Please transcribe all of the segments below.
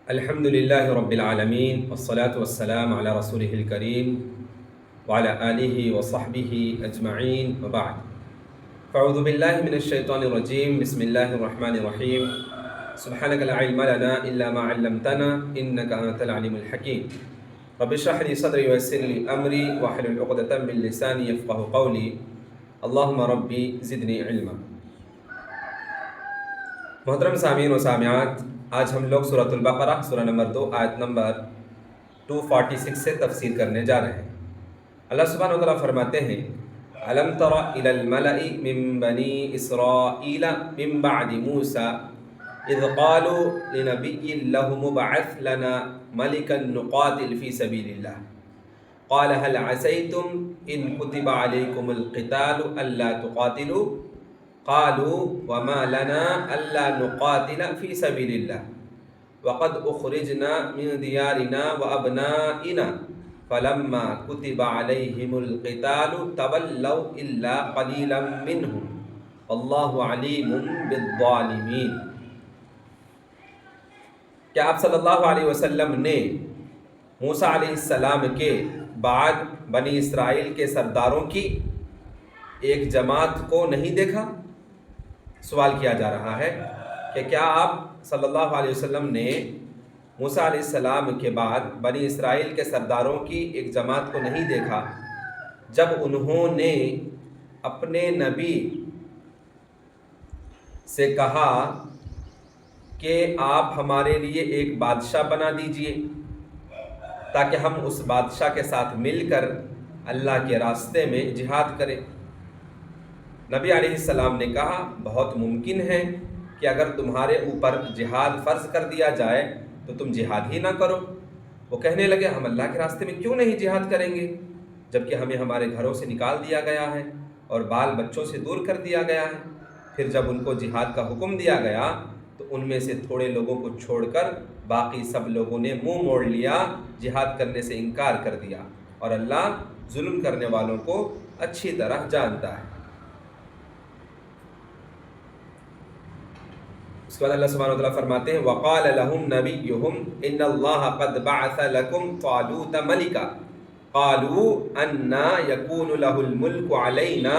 الحمد لله رب العالمين والصلاة والسلام على رسوله الكريم وعلى آله وصحبه أجمعين وبعد فأعوذ بالله من الشيطان الرجيم بسم الله الرحمن الرحيم سبحانك لا علم لنا إلا ما علمتنا إنك أنت العليم الحكيم رب اشرح لي صدري ويسر لي أمري واحلل عقدة من لساني يفقه قولي اللهم ربي زدني علما. محترم سامعین و سامعات، آج ہم لوگ سورۃ البقرہ سورہ نمبر 2 آیت نمبر 246 سے تفسیر کرنے جا رہے ہیں۔ اللہ سبحانہ وتعالیٰ فرماتے ہیں أَلَمْ تَرَ إِلَى الْمَلَإِ مِن بَنِي إِسْرَائِيلَ مِن بَعْدِ مُوسَى إِذْ قَالُوا لِنَبِيٍّ لَهُمُ ابْعَثْ لَنَا مَلِكًا نُقَاتِلْ فِي سَبِيلِ اللَّهِ قَالَ هَلْ عَسَيْتُمْ إِن كُتِبَ عَلَيْكُمُ الْقِتَالُ أَلَّا تُقَاتِلُوا قالوا وما لنا ألا نقاتل في سبيل الله وقد أخرجنا من ديارنا وأبنائنا فلما كتب عليهم القتال تولوا إلا قليلا منهم والله عليم بالظالمين۔ کیا آپ صلی اللہ علیہ وسلم نے موسیٰ علیہ السلام کے بعد بنی اسرائیل کے سرداروں کی ایک جماعت کو نہیں دیکھا؟ سوال کیا جا رہا ہے کہ کیا آپ صلی اللہ علیہ وسلم نے موسیٰ علیہ السلام کے بعد بنی اسرائیل کے سرداروں کی ایک جماعت کو نہیں دیکھا جب انہوں نے اپنے نبی سے کہا کہ آپ ہمارے لیے ایک بادشاہ بنا دیجئے تاکہ ہم اس بادشاہ کے ساتھ مل کر اللہ کے راستے میں جہاد کریں؟ نبی علیہ السلام نے کہا بہت ممکن ہے کہ اگر تمہارے اوپر جہاد فرض کر دیا جائے تو تم جہاد ہی نہ کرو۔ وہ کہنے لگے ہم اللہ کے راستے میں کیوں نہیں جہاد کریں گے جبکہ ہمیں ہمارے گھروں سے نکال دیا گیا ہے اور بال بچوں سے دور کر دیا گیا ہے۔ پھر جب ان کو جہاد کا حکم دیا گیا تو ان میں سے تھوڑے لوگوں کو چھوڑ کر باقی سب لوگوں نے منہ موڑ لیا، جہاد کرنے سے انکار کر دیا، اور اللہ ظلم کرنے والوں کو اچھی طرح جانتا ہے۔ اس کے بعد اللہ سبحانہ وتعالیٰ فرماتے ہیں وَقَالَ لَهُمْ نَبِيُّهُمْ إِنَّ اللَّهَ قَدْ بَعَثَ لَكُمْ طَالُوتَ مَلِكًا قَالُوا أَنَّىٰ يَكُونُ لَهُ الْمُلْكُ عَلَيْنَا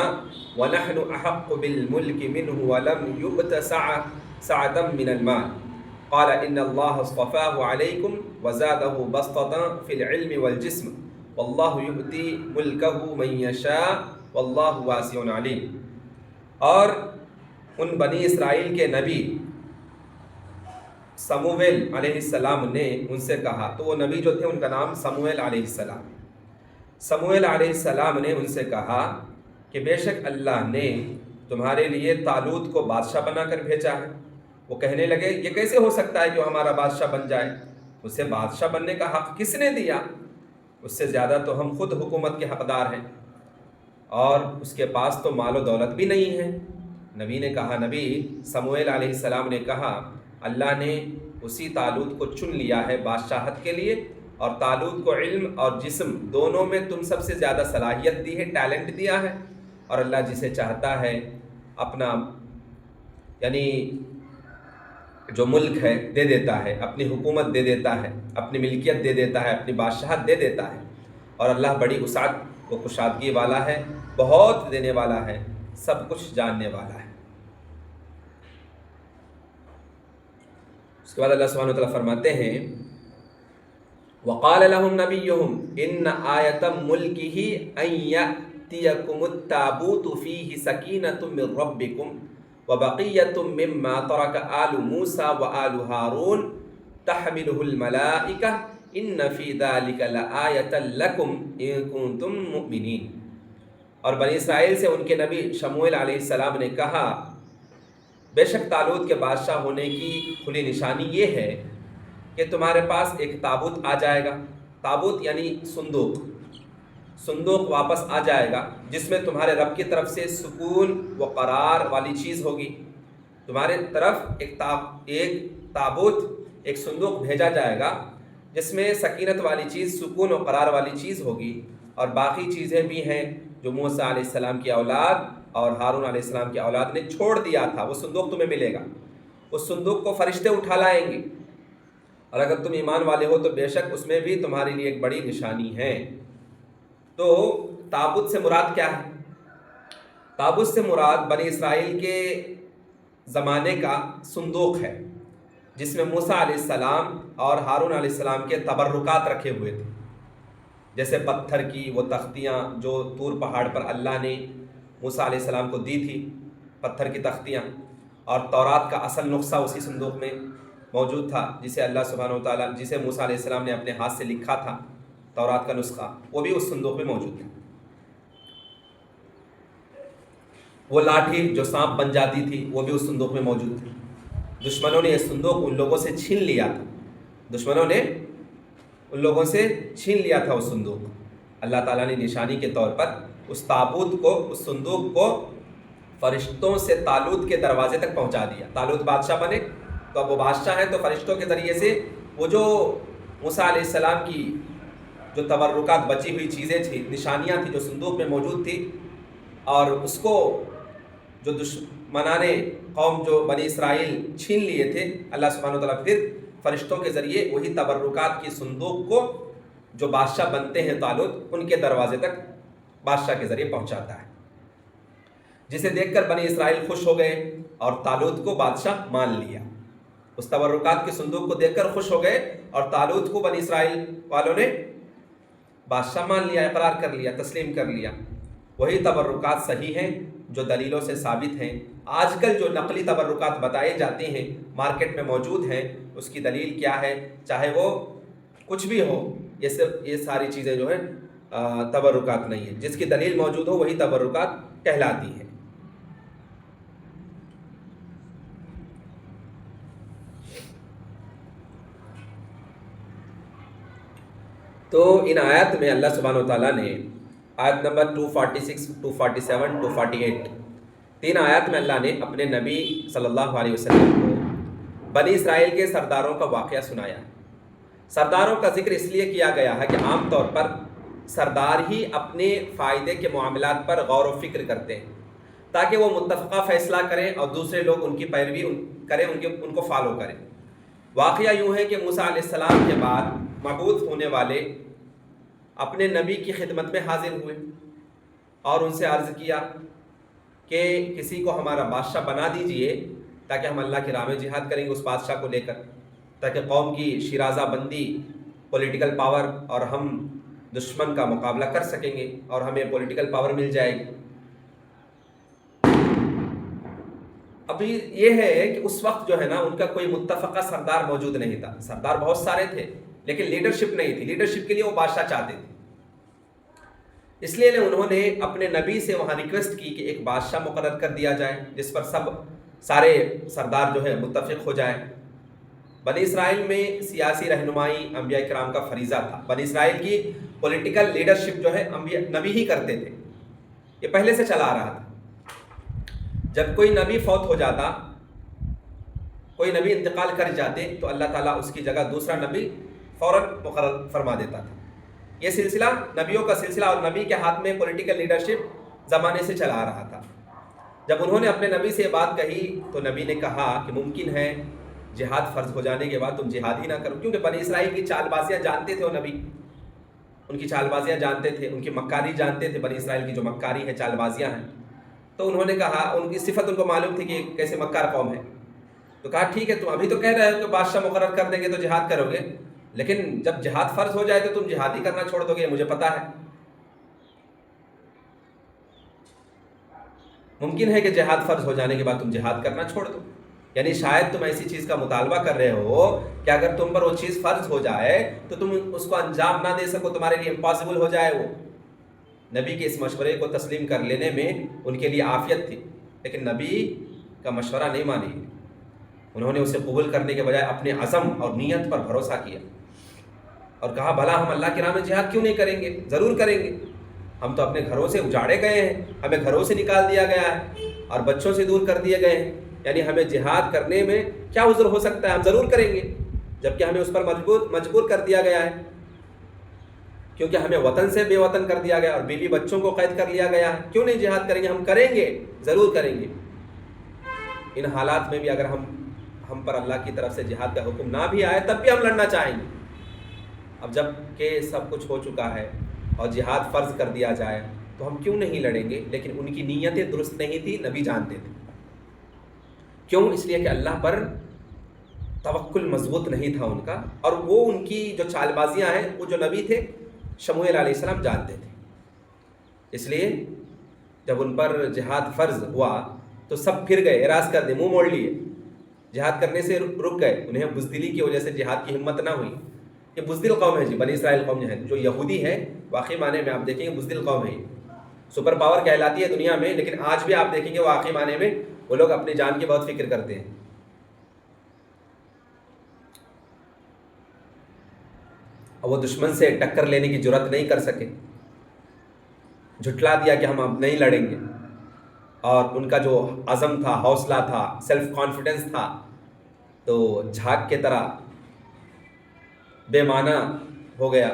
وَنَحْنُ أَحَقُّ بِالْمُلْكِ مِنْهُ وَلَمْ يُؤْتَ سَعَةً مِنَ الْمَالِ قَالَ إِنَّ اللَّهَ اصْطَفَاهُ عَلَيْكُمْ وَزَادَهُ بَسْطَةً فِي الْعِلْمِ وَالْجِسْمِ وَاللَّهُ يُؤْتِي مُلْكَهُ مَن يَشَاءُ وَاللَّهُ وَاسِعٌ عَلِيمٌ۔ اور ان بنی اسرائیل کے نبی سمویل علیہ السلام نے ان سے کہا، تو وہ نبی جو تھے ان کا نام سمویل علیہ السلام۔ سمویل علیہ السلام نے ان سے کہا کہ بے شک اللہ نے تمہارے لیے طالوت کو بادشاہ بنا کر بھیجا ہے۔ وہ کہنے لگے یہ کیسے ہو سکتا ہے کہ وہ ہمارا بادشاہ بن جائے؟ اسے بادشاہ بننے کا حق کس نے دیا؟ اس سے زیادہ تو ہم خود حکومت کے حقدار ہیں، اور اس کے پاس تو مال و دولت بھی نہیں ہے۔ نبی نے کہا، نبی سمویل علیہ السلام نے کہا اللہ نے اسی طالوت کو چن لیا ہے بادشاہت کے لیے، اور طالوت کو علم اور جسم دونوں میں تم سب سے زیادہ صلاحیت دی ہے، ٹیلنٹ دیا ہے، اور اللہ جسے چاہتا ہے اپنا یعنی جو ملک ہے دے دیتا ہے، اپنی حکومت دے دیتا ہے، اپنی ملکیت دے دیتا ہے، اپنی بادشاہت دے دیتا ہے، اور اللہ بڑی وسعت و کشادگی والا ہے، بہت دینے والا ہے، سب کچھ جاننے والا ہے۔ اس کے بعد اللہ سبحانہ وتعالیٰ فرماتے ہیں وَقَالَ لَهُمْ نَبِيُّهُمْ إِنَّ آيَةَ مُلْكِهِ أَن يَأْتِيَكُمُ التَّابُوتُ فِيهِ سَكِينَةٌ مِّن رَّبِّكُمْ وَبَقِيَّةٌ مِّمَّا تَرَكَ آلُ مُوسَىٰ وَآلُ هَارُونَ تَحْمِلُهُ الْمَلَائِكَةُ إِنَّ فِي ذَلِكَ لَآيَةً لَّكُمْ إِن كُنتُم مُّؤْمِنِينَ۔ اور بنی اسرائیل سے ان کے نبی شمویل علیہ السلام نے کہا بے شک طالوت کے بادشاہ ہونے کی کھلی نشانی یہ ہے کہ تمہارے پاس ایک تابوت آ جائے گا۔ تابوت یعنی صندوق واپس آ جائے گا جس میں تمہارے رب کی طرف سے سکون و قرار والی چیز ہوگی۔ تمہارے طرف ایک تابوت، ایک صندوق بھیجا جائے گا جس میں سکینت والی چیز، سکون و قرار والی چیز ہوگی، اور باقی چیزیں بھی ہیں جو موسیٰ علیہ السلام کی اولاد اور ہارون علیہ السلام کی اولاد نے چھوڑ دیا تھا، وہ صندوق تمہیں ملے گا۔ اس صندوق کو فرشتے اٹھا لائیں گے، اور اگر تم ایمان والے ہو تو بے شک اس میں بھی تمہارے لیے ایک بڑی نشانی ہے۔ تو تابوت سے مراد کیا ہے؟ تابوت سے مراد بنی اسرائیل کے زمانے کا صندوق ہے، جس میں موسیٰ علیہ السلام اور ہارون علیہ السلام کے تبرکات رکھے ہوئے تھے، جیسے پتھر کی وہ تختیاں جو طور پہاڑ پر اللہ نے موسیٰ علیہ السلام کو دی تھی، پتھر کی تختیاں، اور تورات کا اصل نسخہ اسی صندوق میں موجود تھا، جسے اللہ سبحانہ و تعالیٰ جسے موسیٰ علیہ السلام نے اپنے ہاتھ سے لکھا تھا، تورات کا نسخہ وہ بھی اس صندوق میں موجود ہے۔ وہ لاٹھی جو سانپ بن جاتی تھی وہ بھی اس صندوق میں موجود تھی۔ دشمنوں نے یہ صندوق ان لوگوں سے چھین لیا تھا، دشمنوں نے ان لوگوں سے چھین لیا تھا وہ صندوق۔ اللہ تعالیٰ نے نشانی کے طور پر اس تابوت کو، اس صندوق کو فرشتوں سے طالوت کے دروازے تک پہنچا دیا۔ طالوت بادشاہ بنے تو اب وہ بادشاہ ہے، تو فرشتوں کے ذریعے سے وہ جو موسیٰ علیہ السلام کی جو تبرکات بچی ہوئی چیزیں تھیں، نشانیاں تھیں جو صندوق میں موجود تھی، اور اس کو جو دشمنان قوم جو بنی اسرائیل چھین لیے تھے، اللہ سبحانہ وتعالیٰ پھر فرشتوں کے ذریعے وہی تبرکات کی صندوق کو جو بادشاہ بنتے ہیں طالوت، ان کے دروازے تک بادشاہ کے ذریعے پہنچاتا ہے، جسے دیکھ کر بنی اسرائیل خوش ہو گئے اور طالوت کو بادشاہ مان لیا۔ اس تبرکات کی صندوق کو دیکھ کر خوش ہو گئے اور طالوت کو بنی اسرائیل والوں نے بادشاہ مان لیا، اقرار کر لیا، تسلیم کر لیا۔ وہی تبرکات صحیح ہیں جو دلیلوں سے ثابت ہیں۔ آج کل جو نقلی تبرکات بتائے جاتے ہیں، مارکیٹ میں موجود ہیں، اس کی دلیل کیا ہے؟ چاہے وہ کچھ بھی ہو، یہ ساری چیزیں جو ہیں تبرکات نہیں ہیں۔ جس کی دلیل موجود ہو وہی تبرکات کہلاتی ہیں۔ تو ان آیات میں اللہ سبحانہ و تعالیٰ نے آیت نمبر 246، 247، 248 تین آیات میں اللہ نے اپنے نبی صلی اللہ علیہ وسلم کو بنی اسرائیل کے سرداروں کا واقعہ سنایا ہے۔ سرداروں کا ذکر اس لیے کیا گیا ہے کہ عام طور پر سردار ہی اپنے فائدے کے معاملات پر غور و فکر کرتے ہیں، تاکہ وہ متفقہ فیصلہ کریں اور دوسرے لوگ ان کی پیروی کریں، ان کو فالو کریں۔ واقعہ یوں ہے کہ موسیٰ علیہ السلام کے بعد مبعوث ہونے والے اپنے نبی کی خدمت میں حاضر ہوئے اور ان سے عرض کیا کہ کسی کو ہمارا بادشاہ بنا دیجئے تاکہ ہم اللہ کی راہ میں جہاد کریں گے اس بادشاہ کو لے کر، تاکہ قوم کی شیرازہ بندی، پولیٹیکل پاور، اور ہم دشمن کا مقابلہ کر سکیں گے اور ہمیں پولیٹیکل پاور مل جائے گی۔ ابھی یہ ہے کہ اس وقت جو ہے نا ان کا کوئی متفقہ سردار موجود نہیں تھا۔ سردار بہت سارے تھے لیکن لیڈرشپ نہیں تھی، لیڈرشپ کے لیے وہ بادشاہ چاہتے تھے۔ اس لیے انہوں نے اپنے نبی سے وہاں ریکویسٹ کی کہ ایک بادشاہ مقرر کر دیا جائے جس پر سارے سردار جو ہے متفق ہو جائیں۔ بنی اسرائیل میں سیاسی رہنمائی انبیاء کرام کا فریضہ تھا۔ بنی اسرائیل کی پولیٹیکل لیڈرشپ جو ہے نبی ہی کرتے تھے، یہ پہلے سے چلا آ رہا تھا۔ جب کوئی نبی فوت ہو جاتا، کوئی نبی انتقال کر جاتے، تو اللہ تعالیٰ اس کی جگہ دوسرا نبی فوراً مقرر فرما دیتا تھا۔ یہ سلسلہ نبیوں کا سلسلہ، اور نبی کے ہاتھ میں پولیٹیکل لیڈرشپ زمانے سے چلا آ رہا تھا۔ جب انہوں نے اپنے نبی سے یہ بات کہی تو نبی نے کہا کہ ممکن ہے جہاد فرض ہو جانے کے بعد تم جہاد ہی نہ کرو، کیونکہ بنی اسرائیل کی چال بازیاں جانتے تھے وہ نبی، ان کی چال بازیاں جانتے تھے، ان کی مکاری جانتے تھے، بنی اسرائیل کی جو مکاری ہے، چال بازیاں ہیں۔ تو انہوں نے کہا، ان کی صفت ان کو معلوم تھی کہ کیسے مکار قوم ہے، تو کہا ٹھیک ہے، تم ابھی تو کہہ رہے ہو کہ بادشاہ مقرر کر دیں گے تو جہاد کرو گے، لیکن جب جہاد فرض ہو جائے تو تم جہاد ہی کرنا چھوڑ دو گے، مجھے پتا ہے۔ ممکن ہے کہ جہاد فرض ہو جانے کے بعد تم جہاد کرنا چھوڑ دو، یعنی شاید تم ایسی چیز کا مطالبہ کر رہے ہو کہ اگر تم پر وہ چیز فرض ہو جائے تو تم اس کو انجام نہ دے سکو، تمہارے لیے امپاسبل ہو جائے وہ۔ نبی کے اس مشورے کو تسلیم کر لینے میں ان کے لیے عافیت تھی، لیکن نبی کا مشورہ نہیں مانی، انہوں نے اسے قبول کرنے کے بجائے اپنے عزم اور نیت پر بھروسہ کیا اور کہا بھلا ہم اللہ کی راہ میں جہاد کیوں نہیں کریں گے، ضرور کریں گے۔ ہم تو اپنے گھروں سے اجاڑے گئے ہیں، ہمیں گھروں سے نکال دیا گیا ہے اور بچوں سے دور کر دیے گئے ہیں، یعنی ہمیں جہاد کرنے میں کیا عذر ہو سکتا ہے، ہم ضرور کریں گے، جبکہ ہمیں اس پر مجبور کر دیا گیا ہے، کیونکہ ہمیں وطن سے بے وطن کر دیا گیا اور بیوی بچوں کو قید کر لیا گیا ہے۔ کیوں نہیں جہاد کریں گے؟ ہم کریں گے، ضرور کریں گے۔ ان حالات میں بھی اگر ہم ہم پر اللہ کی طرف سے جہاد کا حکم نہ بھی آئے تب بھی ہم لڑنا چاہیں گے۔ اب جب کہ سب کچھ ہو چکا ہے اور جہاد فرض کر دیا جائے تو ہم کیوں نہیں لڑیں گے؟ لیکن ان کی نیتیں درست نہیں تھی، نبی جانتے تھے۔ کیوں؟ اس لیے کہ اللہ پر توکل مضبوط نہیں تھا ان کا، اور وہ ان کی جو چال بازیاں ہیں وہ جو نبی تھے شموئیل علیہ السلام جانتے تھے۔ اس لیے جب ان پر جہاد فرض ہوا تو سب پھر گئے، اعراض کر دے، منہ موڑ لیے، جہاد کرنے سے رک گئے۔ انہیں بزدلی کی وجہ سے جہاد کی ہمت نہ ہوئی۔ یہ بزدل قوم ہے جی، بنی اسرائیل قوم جو ہے، جو یہودی ہے واقعی معنی میں آپ دیکھیں گے بزدل قوم ہے، سپر پاور کہلاتی ہے دنیا میں، لیکن آج بھی آپ دیکھیں گے واقعی معنی میں وہ لوگ اپنی جان کی بہت فکر کرتے ہیں۔ اور وہ دشمن سے ٹکر لینے کی جرات نہیں کر سکے، جھٹلا دیا کہ ہم اب نہیں لڑیں گے، اور ان کا جو عزم تھا، حوصلہ تھا، سیلف کانفیڈنس تھا، تو جھاگ کے طرح بے معنی ہو گیا۔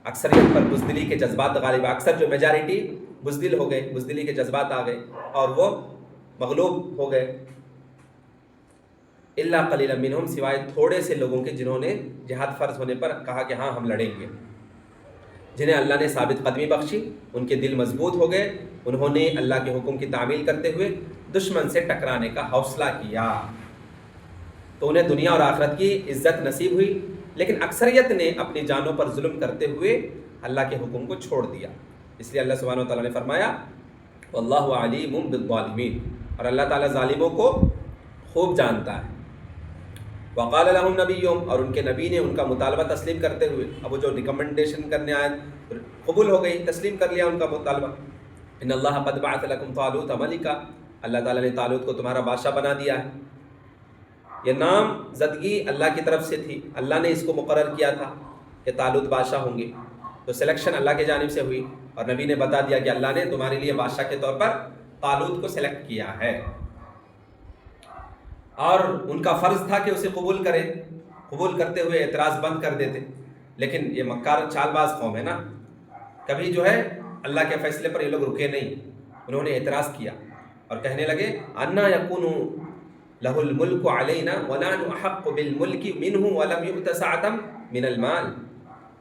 اکثریت پر بزدلی کے جذبات غالب، اکثر جو میجارٹی بزدل ہو گئے، بزدلی کے جذبات آ گئے اور وہ مغلوب ہو گئے۔ الا قلیلا منہم، سوائے تھوڑے سے لوگوں کے جنہوں نے جہاد فرض ہونے پر کہا کہ ہاں ہم لڑیں گے، جنہیں اللہ نے ثابت قدمی بخشی، ان کے دل مضبوط ہو گئے، انہوں نے اللہ کے حکم کی تعمیل کرتے ہوئے دشمن سے ٹکرانے کا حوصلہ کیا، تو انہیں دنیا اور آخرت کی عزت نصیب ہوئی۔ لیکن اکثریت نے اپنی جانوں پر ظلم کرتے ہوئے اللہ کے حکم کو چھوڑ دیا۔ اس لیے اللہ سبحانہ و تعالیٰ نے فرمایا واللہ علیم بالظالمین، اور اللہ تعالیٰ ظالموں کو خوب جانتا ہے۔ وقال لهم نبیہم، اور ان کے نبی نے ان کا مطالبہ تسلیم کرتے ہوئے، اب وہ جو ریکمنڈیشن کرنے آئے قبول ہو گئی، تسلیم کر لیا ان کا مطالبہ۔ ان اللہ قد بعث لکم طالوت ملکا، اللہ تعالیٰ نے طالوت کو تمہارا بادشاہ بنا دیا ہے۔ یہ نام زدگی اللہ کی طرف سے تھی، اللہ نے اس کو مقرر کیا تھا کہ طالوت بادشاہ ہوں گے، تو سلیکشن اللہ کی جانب سے ہوئی، اور نبی نے بتا دیا کہ اللہ نے تمہارے لیے بادشاہ کے طور پر طالوت کو سلیکٹ کیا ہے، اور ان کا فرض تھا کہ اسے قبول کریں، قبول کرتے ہوئے اعتراض بند کر دیتے۔ لیکن یہ مکار چال باز قوم ہے نا، کبھی جو ہے اللہ کے فیصلے پر یہ لوگ رکے نہیں، انہوں نے اعتراض کیا اور کہنے لگے انا یکون لہ الملک علینا ونحن احق بالملک منہ ولم یؤت سعۃ من المال،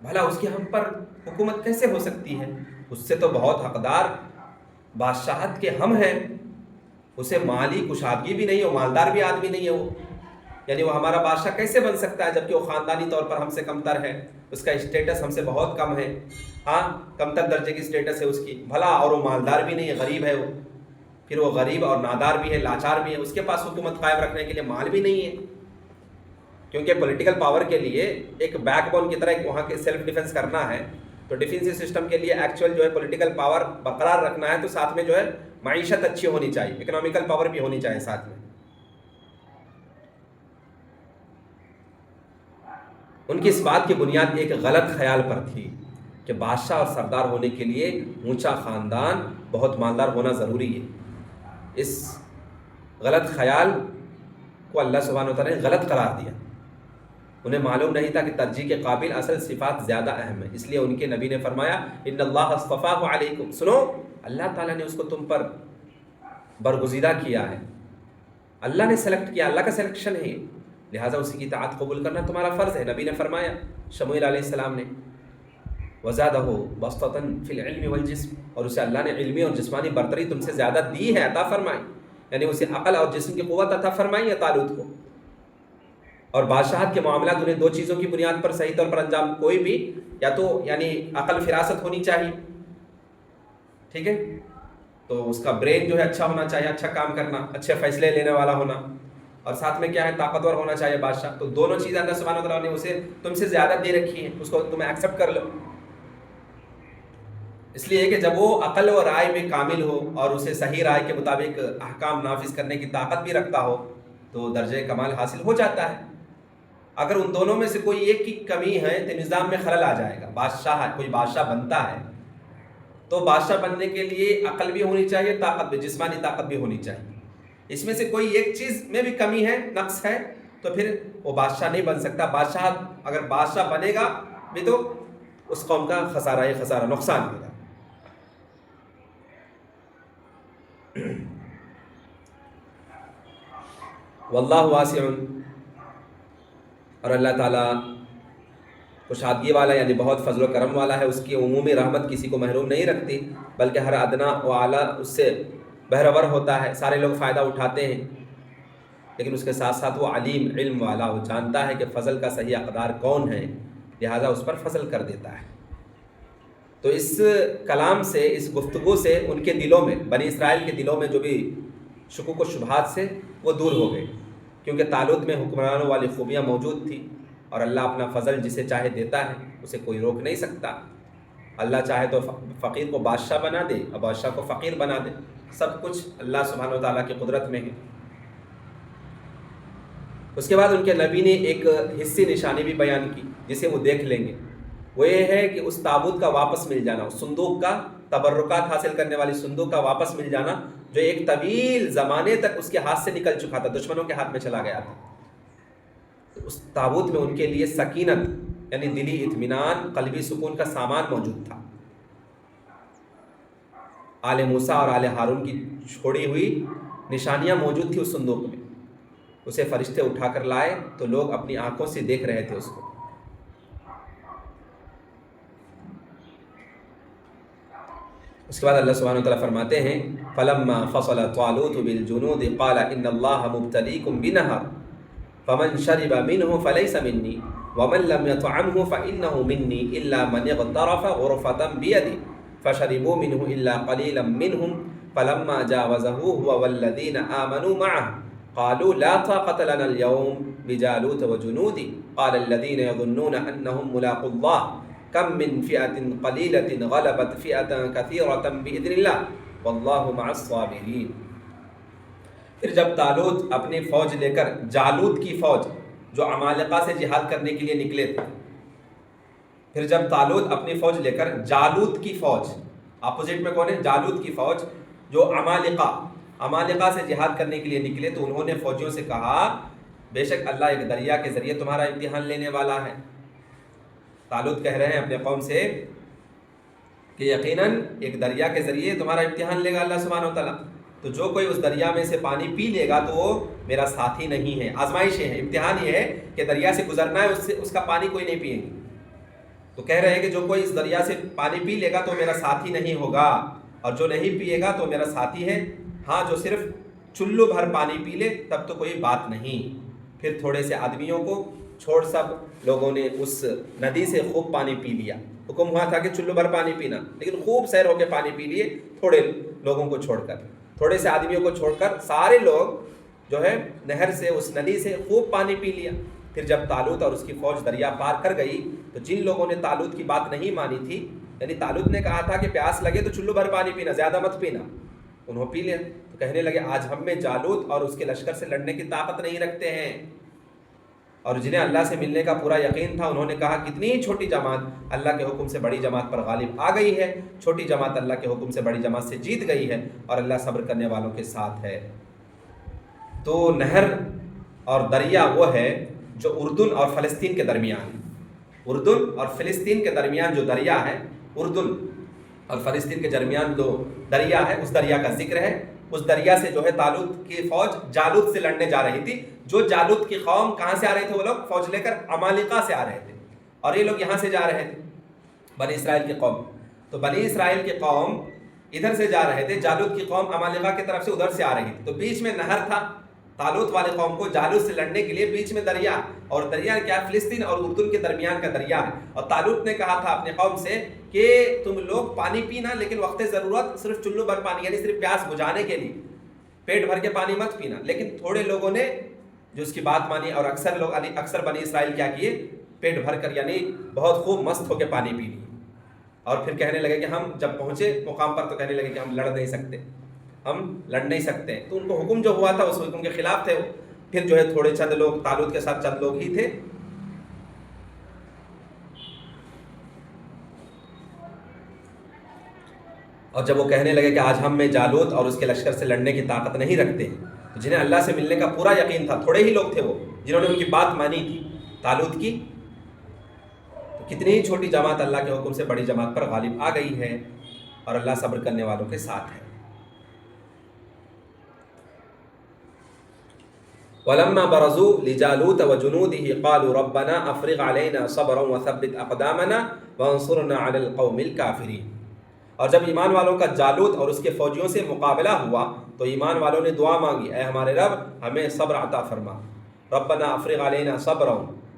بھلا اس کی ہم پر حکومت کیسے ہو سکتی ہے؟ اس سے تو بہت حقدار بادشاہت کے ہم ہیں، اسے مالی کشادگی بھی نہیں ہے، مالدار بھی آدمی نہیں ہے وہ، یعنی وہ ہمارا بادشاہ کیسے بن سکتا ہے جبکہ وہ خاندانی طور پر ہم سے کم تر ہے، اس کا اسٹیٹس ہم سے بہت کم ہے، ہاں کم تر درجے کی اسٹیٹس ہے اس کی، بھلا اور وہ مالدار بھی نہیں ہے، غریب ہے وہ، پھر وہ غریب اور نادار بھی ہے، لاچار بھی ہے، اس کے پاس حکومت قائم رکھنے کے لیے مال بھی نہیں ہے، کیونکہ پولیٹیکل پاور کے لیے ایک بیک بون کی طرح ایک وہاں کے سیلف ڈیفنس کرنا ہے، تو ڈیفینس سسٹم کے لیے ایکچوئل جو ہے پولیٹیکل پاور برقرار رکھنا ہے تو ساتھ میں جو ہے معیشت اچھی ہونی چاہیے، اکنامیکل پاور بھی ہونی چاہیے ساتھ میں۔ ان کی اس بات کی بنیاد ایک غلط خیال پر تھی کہ بادشاہ اور سردار ہونے کے لیے اونچا خاندان، بہت مالدار ہونا ضروری ہے۔ اس غلط خیال کو اللہ سبحانہ وتعالیٰ نے غلط قرار دیا، انہیں معلوم نہیں تھا کہ ترجیح کے قابل اصل صفات زیادہ اہم ہیں، اس لیے ان کے نبی نے فرمایا ان اللہ اصطفاہ علیکم، سنو اللہ تعالیٰ نے اس کو تم پر برگزیدہ کیا ہے، اللہ نے سلیکٹ کیا، اللہ کا سلیکشن ہے، لہٰذا اسی کی اطاعت قبول کرنا تمہارا فرض ہے۔ نبی نے فرمایا شموئیل علیہ السلام نے وزادہ بسطۃ فی العلم والجسم، اور اسے اللہ نے علمی اور جسمانی برتری تم سے زیادہ دی ہے، عطا فرمائی، یعنی اسے عقل اور جسم کی قوت عطا فرمائی ہے طالوت کو، اور بادشاہت کے معاملات انہیں دو چیزوں کی بنیاد پر صحیح طور پر انجام، کوئی بھی یا تو یعنی عقل فراست ہونی چاہیے، ٹھیک ہے، تو اس کا برین جو ہے اچھا ہونا چاہیے، اچھا کام کرنا، اچھے فیصلے لینے والا ہونا، اور ساتھ میں کیا ہے طاقتور ہونا چاہیے بادشاہ، تو دونوں چیزیں اللہ سبحانہ وتعالیٰ نے اسے تم سے زیادہ دے رکھی ہیں، اس کو تم ایکسیپٹ کر لو، اس لیے کہ جب وہ عقل و رائے میں کامل ہو اور اسے صحیح رائے کے مطابق احکام نافذ کرنے کی طاقت بھی رکھتا ہو تو درجہ کمال حاصل ہو جاتا ہے۔ اگر ان دونوں میں سے کوئی ایک کی کمی ہے تو نظام میں خلل آ جائے گا۔ کوئی بادشاہ بنتا ہے تو بادشاہ بننے کے لیے عقل بھی ہونی چاہیے، طاقت بھی، جسمانی طاقت بھی ہونی چاہیے، اس میں سے کوئی ایک چیز میں بھی کمی ہے، نقص ہے، تو پھر وہ بادشاہ نہیں بن سکتا۔ اگر بادشاہ بنے گا بھی تو اس قوم کا خسارہ ہی خسارہ، نقصان ہوگا۔ واللہ واسع، اور اللہ تعالیٰ کشادگی والا یعنی بہت فضل و کرم والا ہے، اس کی عمومی رحمت کسی کو محروم نہیں رکھتی، بلکہ ہر ادنا و اعلیٰ اس سے بہرور ہوتا ہے، سارے لوگ فائدہ اٹھاتے ہیں، لیکن اس کے ساتھ ساتھ وہ علیم علم والا، وہ جانتا ہے کہ فضل کا صحیح اقدار کون ہے، لہٰذا اس پر فضل کر دیتا ہے۔ تو اس کلام سے، اس گفتگو سے ان کے دلوں میں، بنی اسرائیل کے دلوں میں جو بھی شکوک و شبہات سے وہ دور ہو گئے، کیونکہ طالوت میں حکمرانوں والی خوبیاں موجود تھیں، اور اللہ اپنا فضل جسے چاہے دیتا ہے، اسے کوئی روک نہیں سکتا۔ اللہ چاہے تو فقیر کو بادشاہ بنا دے اور بادشاہ کو فقیر بنا دے، سب کچھ اللہ سبحانہ و تعالیٰ کی قدرت میں ہے۔ اس کے بعد ان کے نبی نے ایک حصی نشانی بھی بیان کی جسے وہ دیکھ لیں گے، وہ یہ ہے کہ اس تابوت کا واپس مل جانا، اس صندوق کا، تبرکات حاصل کرنے والی صندوق کا واپس مل جانا، جو ایک طویل زمانے تک اس کے ہاتھ سے نکل چکا تھا، دشمنوں کے ہاتھ میں چلا گیا تھا۔ اس تابوت میں ان کے لیے سکینت یعنی دلی اطمینان، قلبی سکون کا سامان موجود تھا۔ آل موسیٰ اور آل ہارون کی چھوڑی ہوئی نشانیاں موجود تھی اس صندوق میں، اسے فرشتے اٹھا کر لائے تو لوگ اپنی آنکھوں سے دیکھ رہے تھے اس کو۔ اس کے بعد اللہ سبحانہ وتعالیٰ فرماتے ہیں فَلَمَّا فَصَلَ طَالُوتُ بِالْجُنُودِ قَالَ إِنَّ اللَّهَ مُبْتَلِيكُمْ بِنَهَرٍ فَمَنْ شَرِبَ مِنْهُ فَلَيْسَ مِنِّي وَمَنْ لَمْ يَطْعَمْهُ فَإِنَّهُ مِنِّي إِلَّا مَنِ اغْتَرَفَ غُرْفَةً بِيَدِهِ فَشَرِبُوا مِنْهُ إِلَّا قَلِيلًا مِنْهُمْ فَلَمَّا جَاوَزَهُ هُوَ وَالَّذِينَ آمَنُوا مَعَهُ قَالُوا لَا طَاقَةَ لَنَا الْيَوْمَ بِجَالُوتَ وَجُنُودِهِ قَالَ الَّذِينَ يَظُنُّونَ أَنَّهُمْ مُلَاقُو اللَّهِ کم من فئة قلیلة غلبت فئة کثیرة بإذن اللہ واللہ مع الصابرین۔ پھر جب طالوت اپنی فوج لے کر جالوت کی فوج جو عمالقہ سے جہاد کرنے کے لیے نکلے تھے، پھر جب طالوت اپنی فوج لے کر جالوت کی فوج، اپوزٹ میں کون ہے؟ جالوت کی فوج جو عمالقہ سے جہاد کرنے کے لیے نکلے، تو انہوں نے فوجیوں سے کہا بے شک اللہ ایک دریا کے ذریعے تمہارا امتحان لینے والا ہے۔ طالوت کہہ رہے ہیں اپنے قوم سے کہ یقیناً ایک دریا کے ذریعے تمہارا امتحان لے گا اللہ سبحانہ و تعالیٰ، تو جو کوئی اس دریا میں سے پانی پی لے گا تو وہ میرا ساتھی نہیں ہے۔ آزمائش ہے، امتحان یہ ہے کہ دریا سے گزرنا ہے، اس کا پانی کوئی نہیں پیے گی۔ تو کہہ رہے ہیں کہ جو کوئی اس دریا سے پانی پی لے گا تو میرا ساتھی نہیں ہوگا، اور جو نہیں پیے گا تو میرا ساتھی ہے، ہاں جو صرف چلو بھر پانی پی لے تب تو کوئی بات نہیں۔ پھر تھوڑے سے آدمیوں کو چھوڑ سب لوگوں نے اس ندی سے خوب پانی پی لیا۔ حکم ہوا تھا کہ چلو بھر پانی پینا، لیکن خوب سیر ہو کے پانی پی لیے، تھوڑے لوگوں کو چھوڑ کر، تھوڑے سے آدمیوں کو چھوڑ کر سارے لوگ جو ہے نہر سے، اس ندی سے خوب پانی پی لیا۔ پھر جب طالوت اور اس کی فوج دریا پار کر گئی تو جن لوگوں نے طالوت کی بات نہیں مانی تھی، یعنی طالوت نے کہا تھا کہ پیاس لگے تو چلو بھر پانی پینا، زیادہ مت پینا، انہوں پی لیا، تو کہنے لگے آج ہم میں جالوت اور اس کے لشکر سے لڑنے کی طاقت نہیں رکھتے ہیں۔ اور جنہیں اللہ سے ملنے کا پورا یقین تھا انہوں نے کہا کتنی چھوٹی جماعت اللہ کے حکم سے بڑی جماعت پر غالب آ گئی ہے، چھوٹی جماعت اللہ کے حکم سے بڑی جماعت سے جیت گئی ہے، اور اللہ صبر کرنے والوں کے ساتھ ہے۔ تو نہر اور دریا وہ ہے جو اردن اور فلسطین کے درمیان، اردن اور فلسطین کے درمیان جو دریا ہے، اردن اور فلسطین کے درمیان جو دریا ہے، اس دریا کا ذکر ہے۔ اس دریا سے جو ہے طالوت کی فوج جالوت سے لڑنے جا رہی تھی۔ جو جالوت کی قوم کہاں سے آ رہے تھے؟ وہ لوگ فوج لے کر عمالقہ سے آ رہے تھے، اور یہ لوگ یہاں سے جا رہے تھے، بنی اسرائیل کی قوم۔ تو بنی اسرائیل کی قوم ادھر سے جا رہے تھے، جالوت کی قوم عمالقہ کی طرف سے ادھر سے آ رہی تھی، تو بیچ میں نہر تھا۔ طالوت والے قوم کو جالوت سے لڑنے کے لیے بیچ میں دریا، اور دریا کیا؟ فلسطین اور اردن کے درمیان کا دریا ہے۔ اور طالوت نے کہا تھا اپنے قوم سے کہ تم لوگ پانی پینا، لیکن وقت ضرورت صرف چلو بھر پانی، یعنی صرف پیاس بجھانے کے لیے، پیٹ بھر کے پانی مت پینا۔ لیکن تھوڑے لوگوں نے جو اس کی بات مانی، اور اکثر بنی اسرائیل کیا کیے؟ پیٹ بھر کر یعنی بہت خوب مست ہو کے پانی پی لیے، اور پھر کہنے لگے کہ ہم جب پہنچے مقام پر تو کہنے لگے کہ ہم لڑ نہیں سکتے، ہم لڑ نہیں سکتے۔ تو ان کو حکم جو ہوا تھا اس حکم کے خلاف تھے وہ۔ پھر جو ہے تھوڑے چند لوگ، طالوت کے ساتھ چند لوگ ہی تھے، اور جب وہ کہنے لگے کہ آج ہم میں جالوت اور اس کے لشکر سے لڑنے کی طاقت نہیں رکھتے ہیں، تو جنہیں اللہ سے ملنے کا پورا یقین تھا، تھوڑے ہی لوگ تھے وہ جنہوں نے ان کی بات مانی تھی طالوت کی، تو کتنی ہی چھوٹی جماعت اللہ کے حکم سے بڑی جماعت پر غالب آ گئی ہے، اور اللہ صبر کرنے والوں کے ساتھ ہے۔ ولما برزوا لجالوت وجنوده قالوا ربنا افرغ علينا صبرا وثبت اقدامنا وانصرنا على القوم الكافرين. اور جب ایمان والوں کا جالوت اور اس کے فوجیوں سے مقابلہ ہوا تو ایمان والوں نے دعا مانگی، اے ہمارے رب ہمیں صبر عطا فرما. ربنا افرغ علینا صبرا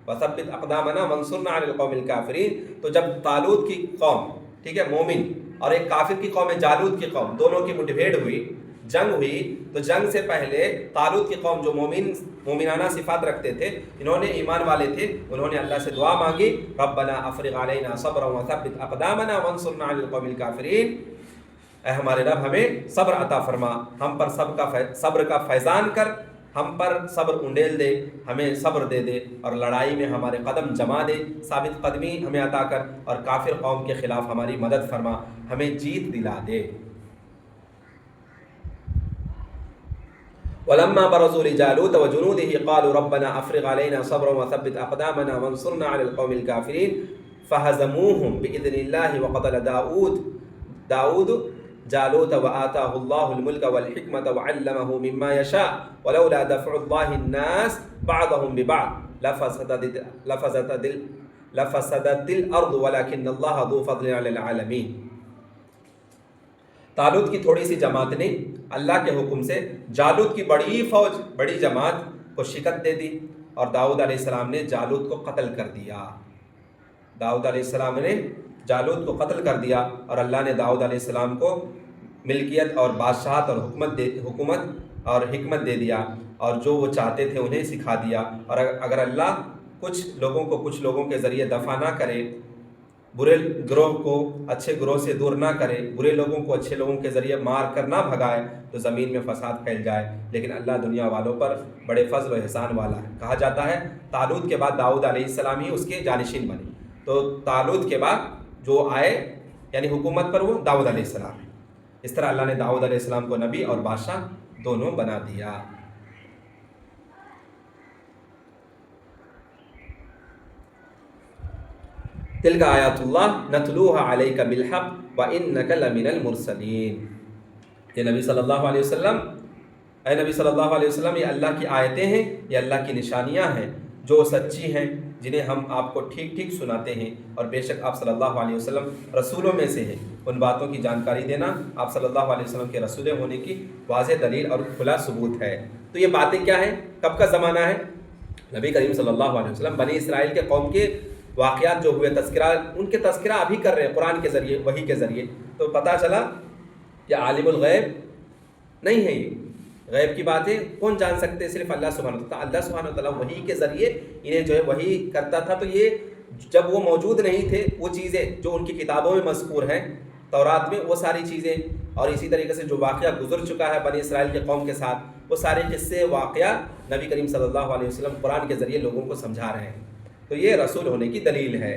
وثبت اقدامنا وانصرنا علی القوم الکافرین. تو جب طالوت کی قوم، ٹھیک ہے، مومن، اور ایک کافر کی قوم ہے جالوت کی قوم، دونوں کی مٹبھیڑ ہوئی، جنگ ہوئی، تو جنگ سے پہلے طالوت کی قوم جو مومنانہ صفات رکھتے تھے، انہوں نے ایمان والے تھے، انہوں نے اللہ سے دعا مانگی، ربنا افرغ علینا صبرا وثبت اقدامنا وانصرنا علی القوم الکافرین. اے ہمارے رب ہمیں صبر عطا فرما، ہم پر صبر کا فیضان کر، ہم پر صبر انڈیل دے، ہمیں صبر دے دے، اور لڑائی میں ہمارے قدم جما دے، ثابت قدمی ہمیں عطا کر، اور کافر قوم کے خلاف ہماری مدد فرما، ہمیں جیت دلا دے. ولما برزوا لجالوت وجنوده قالوا ربنا افرغ علينا صبرا وثبت اقدامنا وانصرنا على القوم الكافرين فهزموهم باذن الله وقتل داود جالوت وآتاه الله الملك والحكمة وعلمه مما يشاء ولولا دفع الله الناس بعضهم ببعض لفسدت الارض ولكن الله ذو فضل على العالمين. طالوت کی تھوڑی سی جماعت نے اللہ کے حکم سے جالوت کی بڑی فوج، بڑی جماعت کو شکست دے دی، اور داؤد علیہ السلام نے جالوت کو قتل کر دیا. داؤد علیہ السلام نے جالوت کو قتل کر دیا، اور اللہ نے داؤد علیہ السلام کو ملکیت اور بادشاہت اور حکومت اور حکمت دے دیا، اور جو وہ چاہتے تھے انہیں سکھا دیا. اور اگر اللہ کچھ لوگوں کو کچھ لوگوں کے ذریعے دفع نہ کرے، برے گروہ کو اچھے گروہ سے دور نہ کرے، برے لوگوں کو اچھے لوگوں کے ذریعے مار کر نہ بھگائے، تو زمین میں فساد پھیل جائے. لیکن اللہ دنیا والوں پر بڑے فضل و احسان والا ہے. کہا جاتا ہے طالوت کے بعد داؤد علیہ السلام ہی اس کے جانشین بنے، تو طالوت کے بعد جو آئے یعنی حکومت پر وہ داؤد علیہ السلام ہے. اس طرح اللہ نے داؤد علیہ السلام کو نبی اور بادشاہ دونوں بنا دیا. تلک آیات اللہ نتلوها علیک بالحق وانک لمن المرسلین. یہ نبی صلی اللہ علیہ وسلم، اے نبی صلی اللہ علیہ وسلم، یہ اللہ کی آیتیں ہیں، یہ اللہ کی نشانیاں ہیں جو سچی ہیں، جنہیں ہم آپ کو ٹھیک ٹھیک سناتے ہیں. اور بے شک آپ صلی اللہ علیہ وسلم رسولوں میں سے ہیں. ان باتوں کی جانکاری دینا آپ صلی اللہ علیہ وسلم کے رسول ہونے کی واضح دلیل اور کھلا ثبوت ہے. تو یہ باتیں کیا ہیں؟ کب کا زمانہ ہے؟ نبی کریم صلی اللہ علیہ وسلم بنی اسرائیل کے قوم کے واقعات جو ہوئے، تذکرہ، ان کے تذکرہ ابھی کر رہے ہیں قرآن کے ذریعے، وحی کے ذریعے. تو پتہ چلا کہ عالم الغیب نہیں ہے، یہ غیب کی باتیں کون جان سکتے؟ صرف اللہ سبحانہ وتعالی. اللہ سبحانہ وتعالی وحی کے ذریعے انہیں جو ہے وحی کرتا تھا. تو یہ جب وہ موجود نہیں تھے، وہ چیزیں جو ان کی کتابوں میں مذکور ہیں تورات میں، وہ ساری چیزیں، اور اسی طریقے سے جو واقعہ گزر چکا ہے بنی اسرائیل کے قوم کے ساتھ، وہ سارے قصے واقعہ نبی کریم صلی اللہ علیہ وسلم قرآن کے ذریعے لوگوں کو سمجھا رہے ہیں. تو یہ رسول ہونے کی دلیل ہے.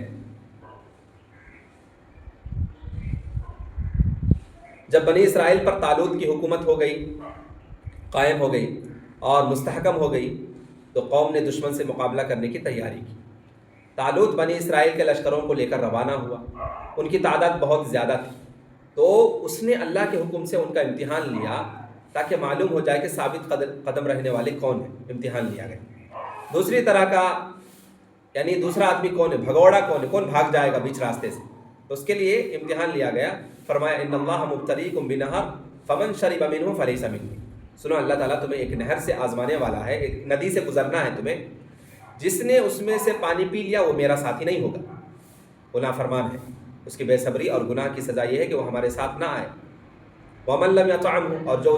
جب بنی اسرائیل پر طالوت کی حکومت ہو گئی، قائم ہو گئی اور مستحکم ہو گئی، تو قوم نے دشمن سے مقابلہ کرنے کی تیاری کی. طالوت بنی اسرائیل کے لشکروں کو لے کر روانہ ہوا. ان کی تعداد بہت زیادہ تھی، تو اس نے اللہ کے حکم سے ان کا امتحان لیا تاکہ معلوم ہو جائے کہ ثابت قدم رہنے والے کون ہیں. امتحان لیا گیا. دوسری طرح کا یعنی دوسرا آدمی کون ہے، بھگوڑا کون ہے، کون بھاگ جائے گا بیچ راستے سے، تو اس کے لیے امتحان لیا گیا. فرمایا ان اللہ مبتلیکم بنہر فمن شرب منہ فلیس منی. سنو، اللہ تعالیٰ تمہیں ایک نہر سے آزمانے والا ہے، ایک ندی سے گزرنا ہے تمہیں، جس نے اس میں سے پانی پی لیا وہ میرا ساتھی نہیں ہوگا. وہ نافرمان ہے، اس کی بے صبری اور گناہ کی سزا یہ ہے کہ وہ ہمارے ساتھ نہ آئے. ومن لم یطعمہ، اور جو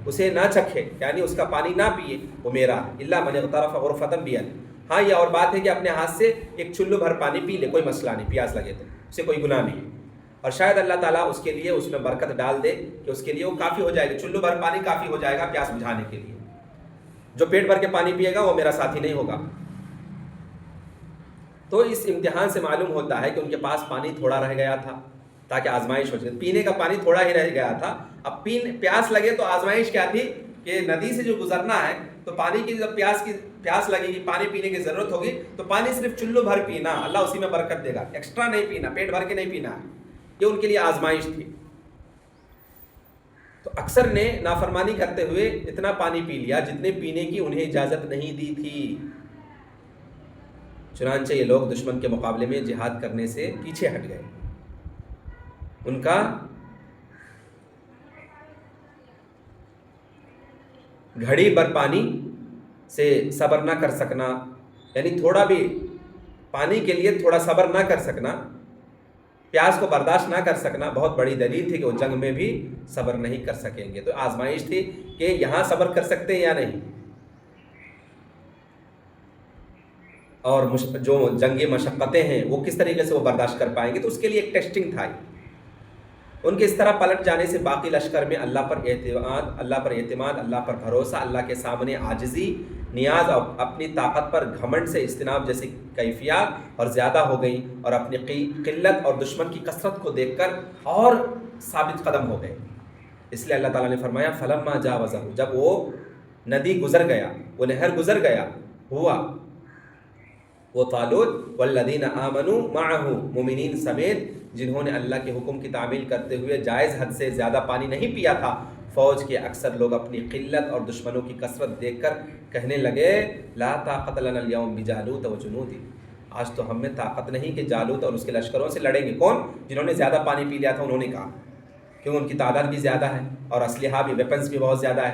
اسے نہ چکھے یعنی اس کا پانی نہ پیے، وہ میرا. الا من اغترف غرفۃ بیدہ. ہاں، یہ اور بات ہے کہ اپنے ہاتھ سے ایک چلو بھر پانی پی لے، کوئی مسئلہ نہیں، پیاس لگے تو اسے کوئی گناہ نہیں. اور شاید اللہ تعالیٰ اس کے لیے اس میں برکت ڈال دے کہ اس کے لیے وہ کافی ہو جائے گا، چلو بھر پانی کافی ہو جائے گا پیاس بجھانے کے لیے. جو پیٹ بھر کے پانی پیے گا وہ میرا ساتھی نہیں ہوگا. تو اس امتحان سے معلوم ہوتا ہے کہ ان کے پاس پانی تھوڑا رہ گیا تھا تاکہ آزمائش ہو جائے. پینے کا پانی تھوڑا ہی رہ گیا تھا. اب پیاس لگے تو آزمائش کیا تھی کہ ندی سے جو گزرنا ہے تو پانی کی جب پیاس لگے گی، پانی پینے کی ضرورت ہوگی، تو پانی صرف چلو بھر پینا، اللہ اسی میں برکت دے گا، ایکسٹرا نہیں پینا، پیٹ بھر کے نہیں پینا. یہ ان کے لیے آزمائش تھی. تو اکثر نے نافرمانی کرتے ہوئے اتنا پانی پی لیا جتنے پینے کی انہیں اجازت نہیں دی تھی، چنانچہ یہ لوگ دشمن کے مقابلے میں جہاد کرنے سے پیچھے ہٹ گئے۔ ان کا گھڑی بھر پانی سے صبر نہ کر سکنا، یعنی تھوڑا بھی پانی کے لیے تھوڑا صبر نہ کر سکنا، پیاس کو برداشت نہ کر سکنا بہت بڑی دلیل تھی کہ وہ جنگ میں بھی صبر نہیں کر سکیں گے۔ تو آزمائش تھی کہ یہاں صبر کر سکتے ہیں یا نہیں، اور جو جنگی مشقتیں ہیں وہ کس طریقے سے وہ برداشت کر پائیں گے، تو اس کے لیے ایک ٹیسٹنگ تھا۔ ان کے اس طرح پلٹ جانے سے باقی لشکر میں اللہ پر اعتماد، اللہ پر بھروسہ، اللہ کے سامنے عاجزی، نیاز اور اپنی طاقت پر گھمنڈ سے اجتناب جیسی کیفیات اور زیادہ ہو گئیں، اور اپنی قلت اور دشمن کی کثرت کو دیکھ کر اور ثابت قدم ہو گئے۔ اس لیے اللہ تعالیٰ نے فرمایا فلما جاوزہ، جب وہ ندی گزر گیا، وہ نہر گزر گیا، ہوا وہ طالوت والذین آمنوا معہ، مومنین سمیت جنہوں نے اللہ کے حکم کی تعمیل کرتے ہوئے جائز حد سے زیادہ پانی نہیں پیا تھا، فوج کے اکثر لوگ اپنی قلت اور دشمنوں کی کثرت دیکھ کر کہنے لگے لا طاقت لنا اليوم بجالوت وجنود، آج تو ہم میں طاقت نہیں کہ جالوت اور اس کے لشکروں سے لڑیں گے۔ کون؟ جنہوں نے زیادہ پانی پی لیا تھا انہوں نے کہا، کیوں ان کی تعداد بھی زیادہ ہے اور اسلحہ بھی، ویپنز بھی بہت زیادہ ہے،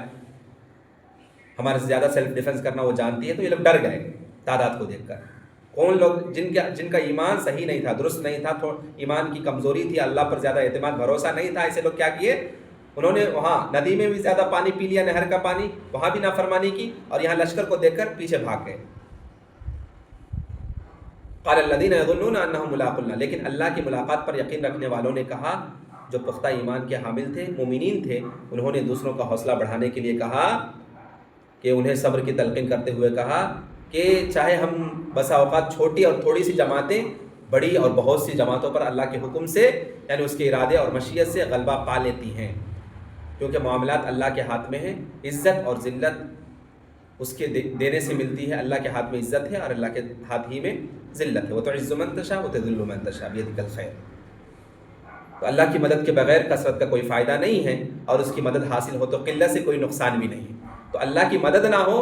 ہمارے سے زیادہ سیلف ڈیفنس کرنا وہ جانتی ہے۔ تو یہ لوگ ڈر گئے تعداد کو دیکھ کر۔ کون لوگ؟ جن کا ایمان صحیح نہیں تھا، درست نہیں تھا، ایمان کی کمزوری تھی، اللہ پر زیادہ اعتماد بھروسہ نہیں تھا، ایسے لوگ کیا کیے؟ انہوں نے وہاں ندی میں بھی زیادہ پانی پی لیا، نہر کا پانی، وہاں بھی نافرمانی کی، اور یہاں لشکر کو دیکھ کر پیچھے بھاگ گئے۔ قال الذین یظنون انہم ملاقو اللہ، لیکن اللہ کی ملاقات پر یقین رکھنے والوں نے کہا، جو پختہ ایمان کے حامل تھے، مومنین تھے، انہوں نے دوسروں کا حوصلہ بڑھانے کے لیے کہا کہ انہیں صبر کی تلقین کرتے ہوئے کہا کہ چاہے ہم بسا اوقات چھوٹی اور تھوڑی سی جماعتیں بڑی اور بہت سی جماعتوں پر اللہ کے حکم سے، یعنی اس کے ارادے اور مشیت سے غلبہ پا لیتی ہیں، کیونکہ معاملات اللہ کے ہاتھ میں ہیں، عزت اور ذلت اس کے دینے سے ملتی ہے، اللہ کے ہاتھ میں عزت ہے اور اللہ کے ہاتھ ہی میں ذلت ہے، وَتُعِزُّ مَن تَشَاءُ وَتُذِلُّ مَن تَشَاءُ بِيَدِكَ الْخَيْرُ۔ تو اللہ کی مدد کے بغیر کثرت کا کوئی فائدہ نہیں ہے، اور اس کی مدد حاصل ہو تو قلت سے کوئی نقصان بھی نہیں۔ تو اللہ کی مدد نہ ہو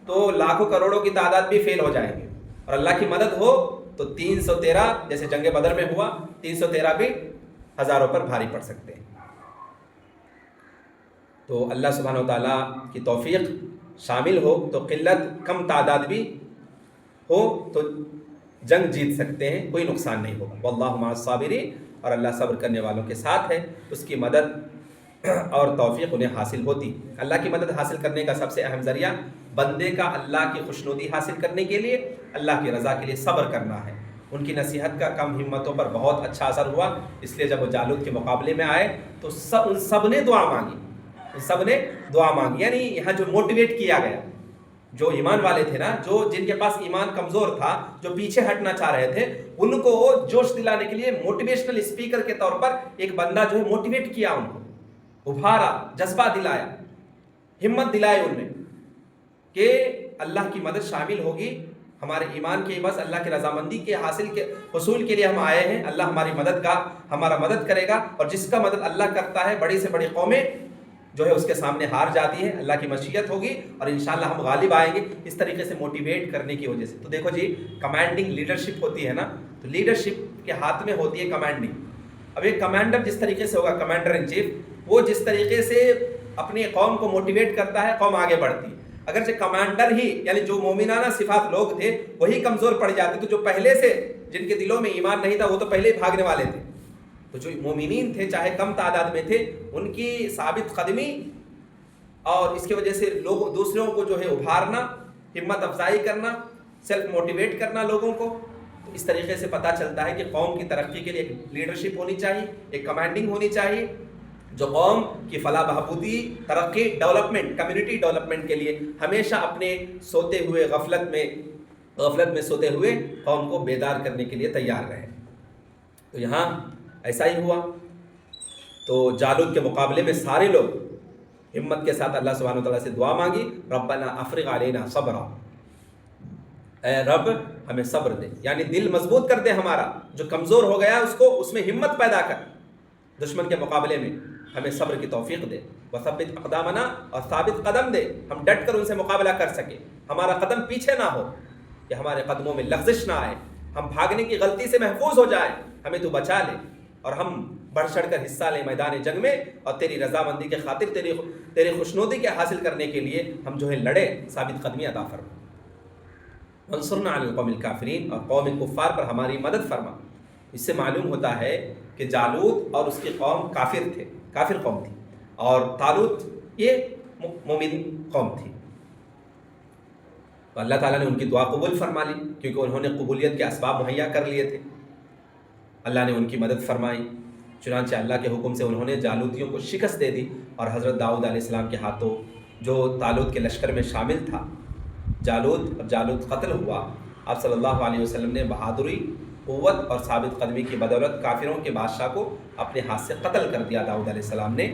تو لاکھوں کروڑوں کی تعداد بھی فیل ہو جائیں گے، اور اللہ کی مدد ہو تو 313 جیسے جنگ بدر میں ہوا، 313 بھی ہزاروں پر بھاری پڑ سکتے ہیں۔ تو اللہ سبحانہ و تعالیٰ کی توفیق شامل ہو تو قلت کم تعداد بھی ہو تو جنگ جیت سکتے ہیں، کوئی نقصان نہیں ہوگا۔ واللہ مع الصابرین، اور اللہ صبر کرنے والوں کے ساتھ ہے، اس کی مدد اور توفیق انہیں حاصل ہوتی۔ اللہ کی مدد حاصل کرنے کا سب سے اہم ذریعہ بندے کا اللہ کی خوشنودی حاصل کرنے کے لیے، اللہ کی رضا کے لیے صبر کرنا ہے۔ ان کی نصیحت کا کم ہمتوں پر بہت اچھا اثر ہوا، اس لیے جب وہ جالوت کے مقابلے میں آئے تو ان سب نے دعا مانگی، یعنی یہاں جو موٹیویٹ کیا گیا، جو ایمان والے تھے نا، جن کے پاس ایمان کمزور تھا، جو پیچھے ہٹنا چاہ رہے تھے، ان کو جوش دلانے کے لیے موٹیویشنل اسپیکر کے طور پر ایک بندہ جو ہے موٹیویٹ کیا، ان کو ابھارا، جذبہ دلایا، ہمت دلائی ان میں کہ اللہ کی مدد شامل ہوگی، ہمارے ایمان کے بس اللہ کی رضامندی کے حصول کے لیے ہم آئے ہیں، اللہ ہمارا مدد کرے گا، اور جس کا مدد اللہ کرتا ہے، بڑی سے بڑی قومیں جو ہے اس کے سامنے ہار جاتی ہے، اللہ کی مشیت ہوگی اور انشاءاللہ ہم غالب آئیں گے۔ اس طریقے سے موٹیویٹ کرنے کی وجہ سے تو دیکھو جی، کمانڈنگ لیڈرشپ ہوتی ہے نا، تو لیڈرشپ کے ہاتھ میں ہوتی ہے کمانڈنگ۔ اب ایک کمانڈر جس طریقے سے ہوگا، کمانڈر ان چیف، وہ جس طریقے سے اپنی قوم کو موٹیویٹ کرتا ہے، قوم آگے بڑھتی ہے۔ اگرچہ کمانڈر ہی یعنی جو مومنانہ صفات لوگ تھے وہی کمزور پڑ جاتے، تو جو پہلے سے جن کے دلوں میں ایمان نہیں تھا وہ تو پہلے ہی بھاگنے والے تھے۔ تو جو مومنین تھے، چاہے کم تعداد میں تھے، ان کی ثابت قدمی اور اس کی وجہ سے لوگ دوسروں کو جو ہے ابھارنا، ہمت افزائی کرنا، سیلف موٹیویٹ کرنا لوگوں کو، تو اس طریقے سے پتہ چلتا ہے کہ قوم کی ترقی کے لیے ایک لیڈرشپ ہونی چاہیے، ایک کمانڈنگ ہونی چاہیے، جو قوم کی فلاح بہبودی، ترقی، ڈیولپمنٹ، کمیونٹی ڈیولپمنٹ کے لیے ہمیشہ اپنے سوتے ہوئے غفلت میں سوتے ہوئے قوم کو بیدار کرنے کے لیے تیار رہے۔ تو یہاں ایسا ہی ہوا۔ تو جالوت کے مقابلے میں سارے لوگ ہمت کے ساتھ اللہ سبحانہ وتعالیٰ سے دعا مانگی، ربنا افرغ علینا صبرا، اے رب ہمیں صبر دے، یعنی دل مضبوط کر دے ہمارا، جو کمزور ہو گیا اس میں ہمت پیدا کر، دشمن کے مقابلے میں ہمیں صبر کی توفیق دے، وثبت اقدامنا، اور ثابت قدم دے، ہم ڈٹ کر ان سے مقابلہ کر سکیں، ہمارا قدم پیچھے نہ ہو، کہ ہمارے قدموں میں لغزش نہ آئے، ہم بھاگنے کی غلطی سے محفوظ ہو جائے، ہمیں تو بچا لے، اور ہم بڑھ چڑھ کر حصہ لیں میدان جنگ میں، اور تیری رضامندی کے خاطر، تیری خوشنودی کے حاصل کرنے کے لیے ہم جو ہے لڑے، ثابت قدمی عطا فرما، منصورنا علی القوم الکافرین، اور قوم کفار پر ہماری مدد فرما۔ اس سے معلوم ہوتا ہے کہ جالوت اور اس کی قوم کافر قوم تھی، اور طالوت یہ مومن قوم تھی، تو اللہ تعالیٰ نے ان کی دعا قبول فرما لی، کیونکہ انہوں نے قبولیت کے اسباب مہیا کر لیے تھے، اللہ نے ان کی مدد فرمائی، چنانچہ اللہ کے حکم سے انہوں نے جالوتیوں کو شکست دے دی، اور حضرت داؤد علیہ السلام کے ہاتھوں جو طالوت کے لشکر میں شامل تھا جالوت قتل ہوا۔ آپ صلی اللہ علیہ وسلم نے بہادری، قوت اور ثابت قدمی کی بدولت کافروں کے بادشاہ کو اپنے ہاتھ سے قتل کر دیا داؤد علیہ السلام نے،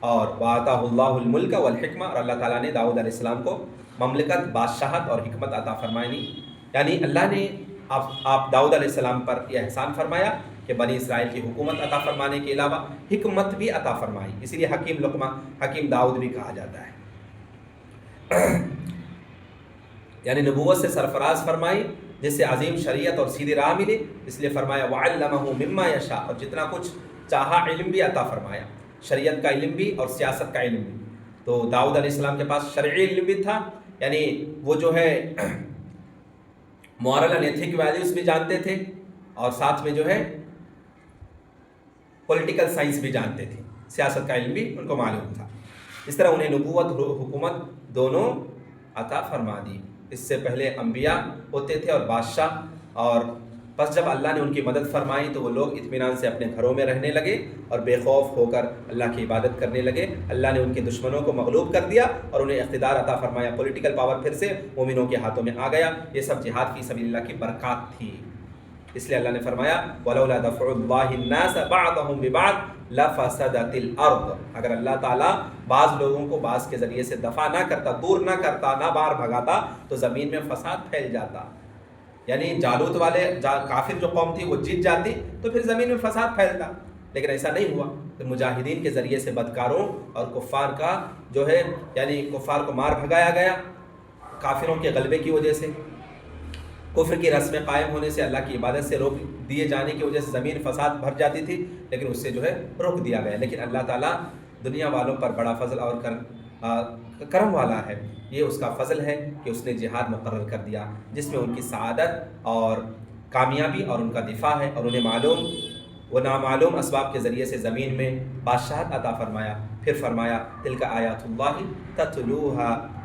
اور وَآتَاهُ اللَّهُ الْمُلْكَ وَالْحِكْمَةَ، اور اللہ تعالیٰ نے داؤد علیہ السلام کو مملکت، بادشاہت اور حکمت عطا فرمائی، یعنی اللہ نے آپ داؤد علیہ السلام پر یہ احسان فرمایا کہ بنی اسرائیل کی حکومت عطا فرمانے کے علاوہ حکمت بھی عطا فرمائی، اسی لیے حکیم داؤد بھی کہا جاتا ہے، یعنی نبوت سے سرفراز فرمائی، جس سے عظیم شریعت اور سیدھی راہ ملی، اس لیے فرمایا وَعَلَّمَهُ مِمَّا يَشَاءُ، اور جتنا کچھ چاہا علم بھی عطا فرمایا، شریعت کا علم بھی اور سیاست کا علم بھی۔ تو داؤد علیہ السلام کے پاس شرعی علم بھی تھا، یعنی وہ جو ہے مورل اینڈ ایتھک ویلیوز بھی جانتے تھے، اور ساتھ میں جو ہے پولیٹیکل سائنس بھی جانتے تھے، سیاست کا علم بھی ان کو معلوم تھا، اس طرح انہیں نبوت، حکومت دونوں عطا فرما دی۔ اس سے پہلے انبیاء ہوتے تھے اور بادشاہ، اور بس جب اللہ نے ان کی مدد فرمائی تو وہ لوگ اطمینان سے اپنے گھروں میں رہنے لگے اور بے خوف ہو کر اللہ کی عبادت کرنے لگے۔ اللہ نے ان کے دشمنوں کو مغلوب کر دیا اور انہیں اقتدار عطا فرمایا، پولیٹیکل پاور پھر سے مومنوں کے ہاتھوں میں آ گیا۔ یہ سب جہاد فی سبیل اللہ کی برکات تھی، اس لیے اللہ نے فرمایا وَلَوْلَا دَفْعُ اللَّهِ النَّاسَ بَعْضَهُمْ بِبَعْضٍ لَفَسَدَتِ الْأَرْضُ، اگر اللہ تعالیٰ بعض لوگوں کو بعض کے ذریعے سے دفع نہ کرتا، دور نہ کرتا، نہ باہر بھگاتا، تو زمین میں فساد پھیل جاتا، یعنی جالوت والے کافر جو قوم تھی وہ جیت جاتی تو پھر زمین میں فساد پھیلتا، لیکن ایسا نہیں ہوا، کہ مجاہدین کے ذریعے سے بدکاروں اور کفار کا جو ہے یعنی کفار کو مار بھگایا گیا، کافروں کے غلبے کی وجہ سے، کفر کی رسمیں قائم ہونے سے، اللہ کی عبادت سے روک دیے جانے کی وجہ سے زمین فساد بھر جاتی تھی، لیکن اس سے جو ہے روک دیا گیا۔ لیکن اللہ تعالیٰ دنیا والوں پر بڑا فضل اور کرم والا ہے، یہ اس کا فضل ہے کہ اس نے جہاد مقرر کر دیا، جس میں ان کی سعادت اور کامیابی اور ان کا دفاع ہے، اور انہیں معلوم و نامعلوم اسباب کے ذریعے سے زمین میں بادشاہت عطا فرمایا۔ پھر فرمایا تلک آیات اللہ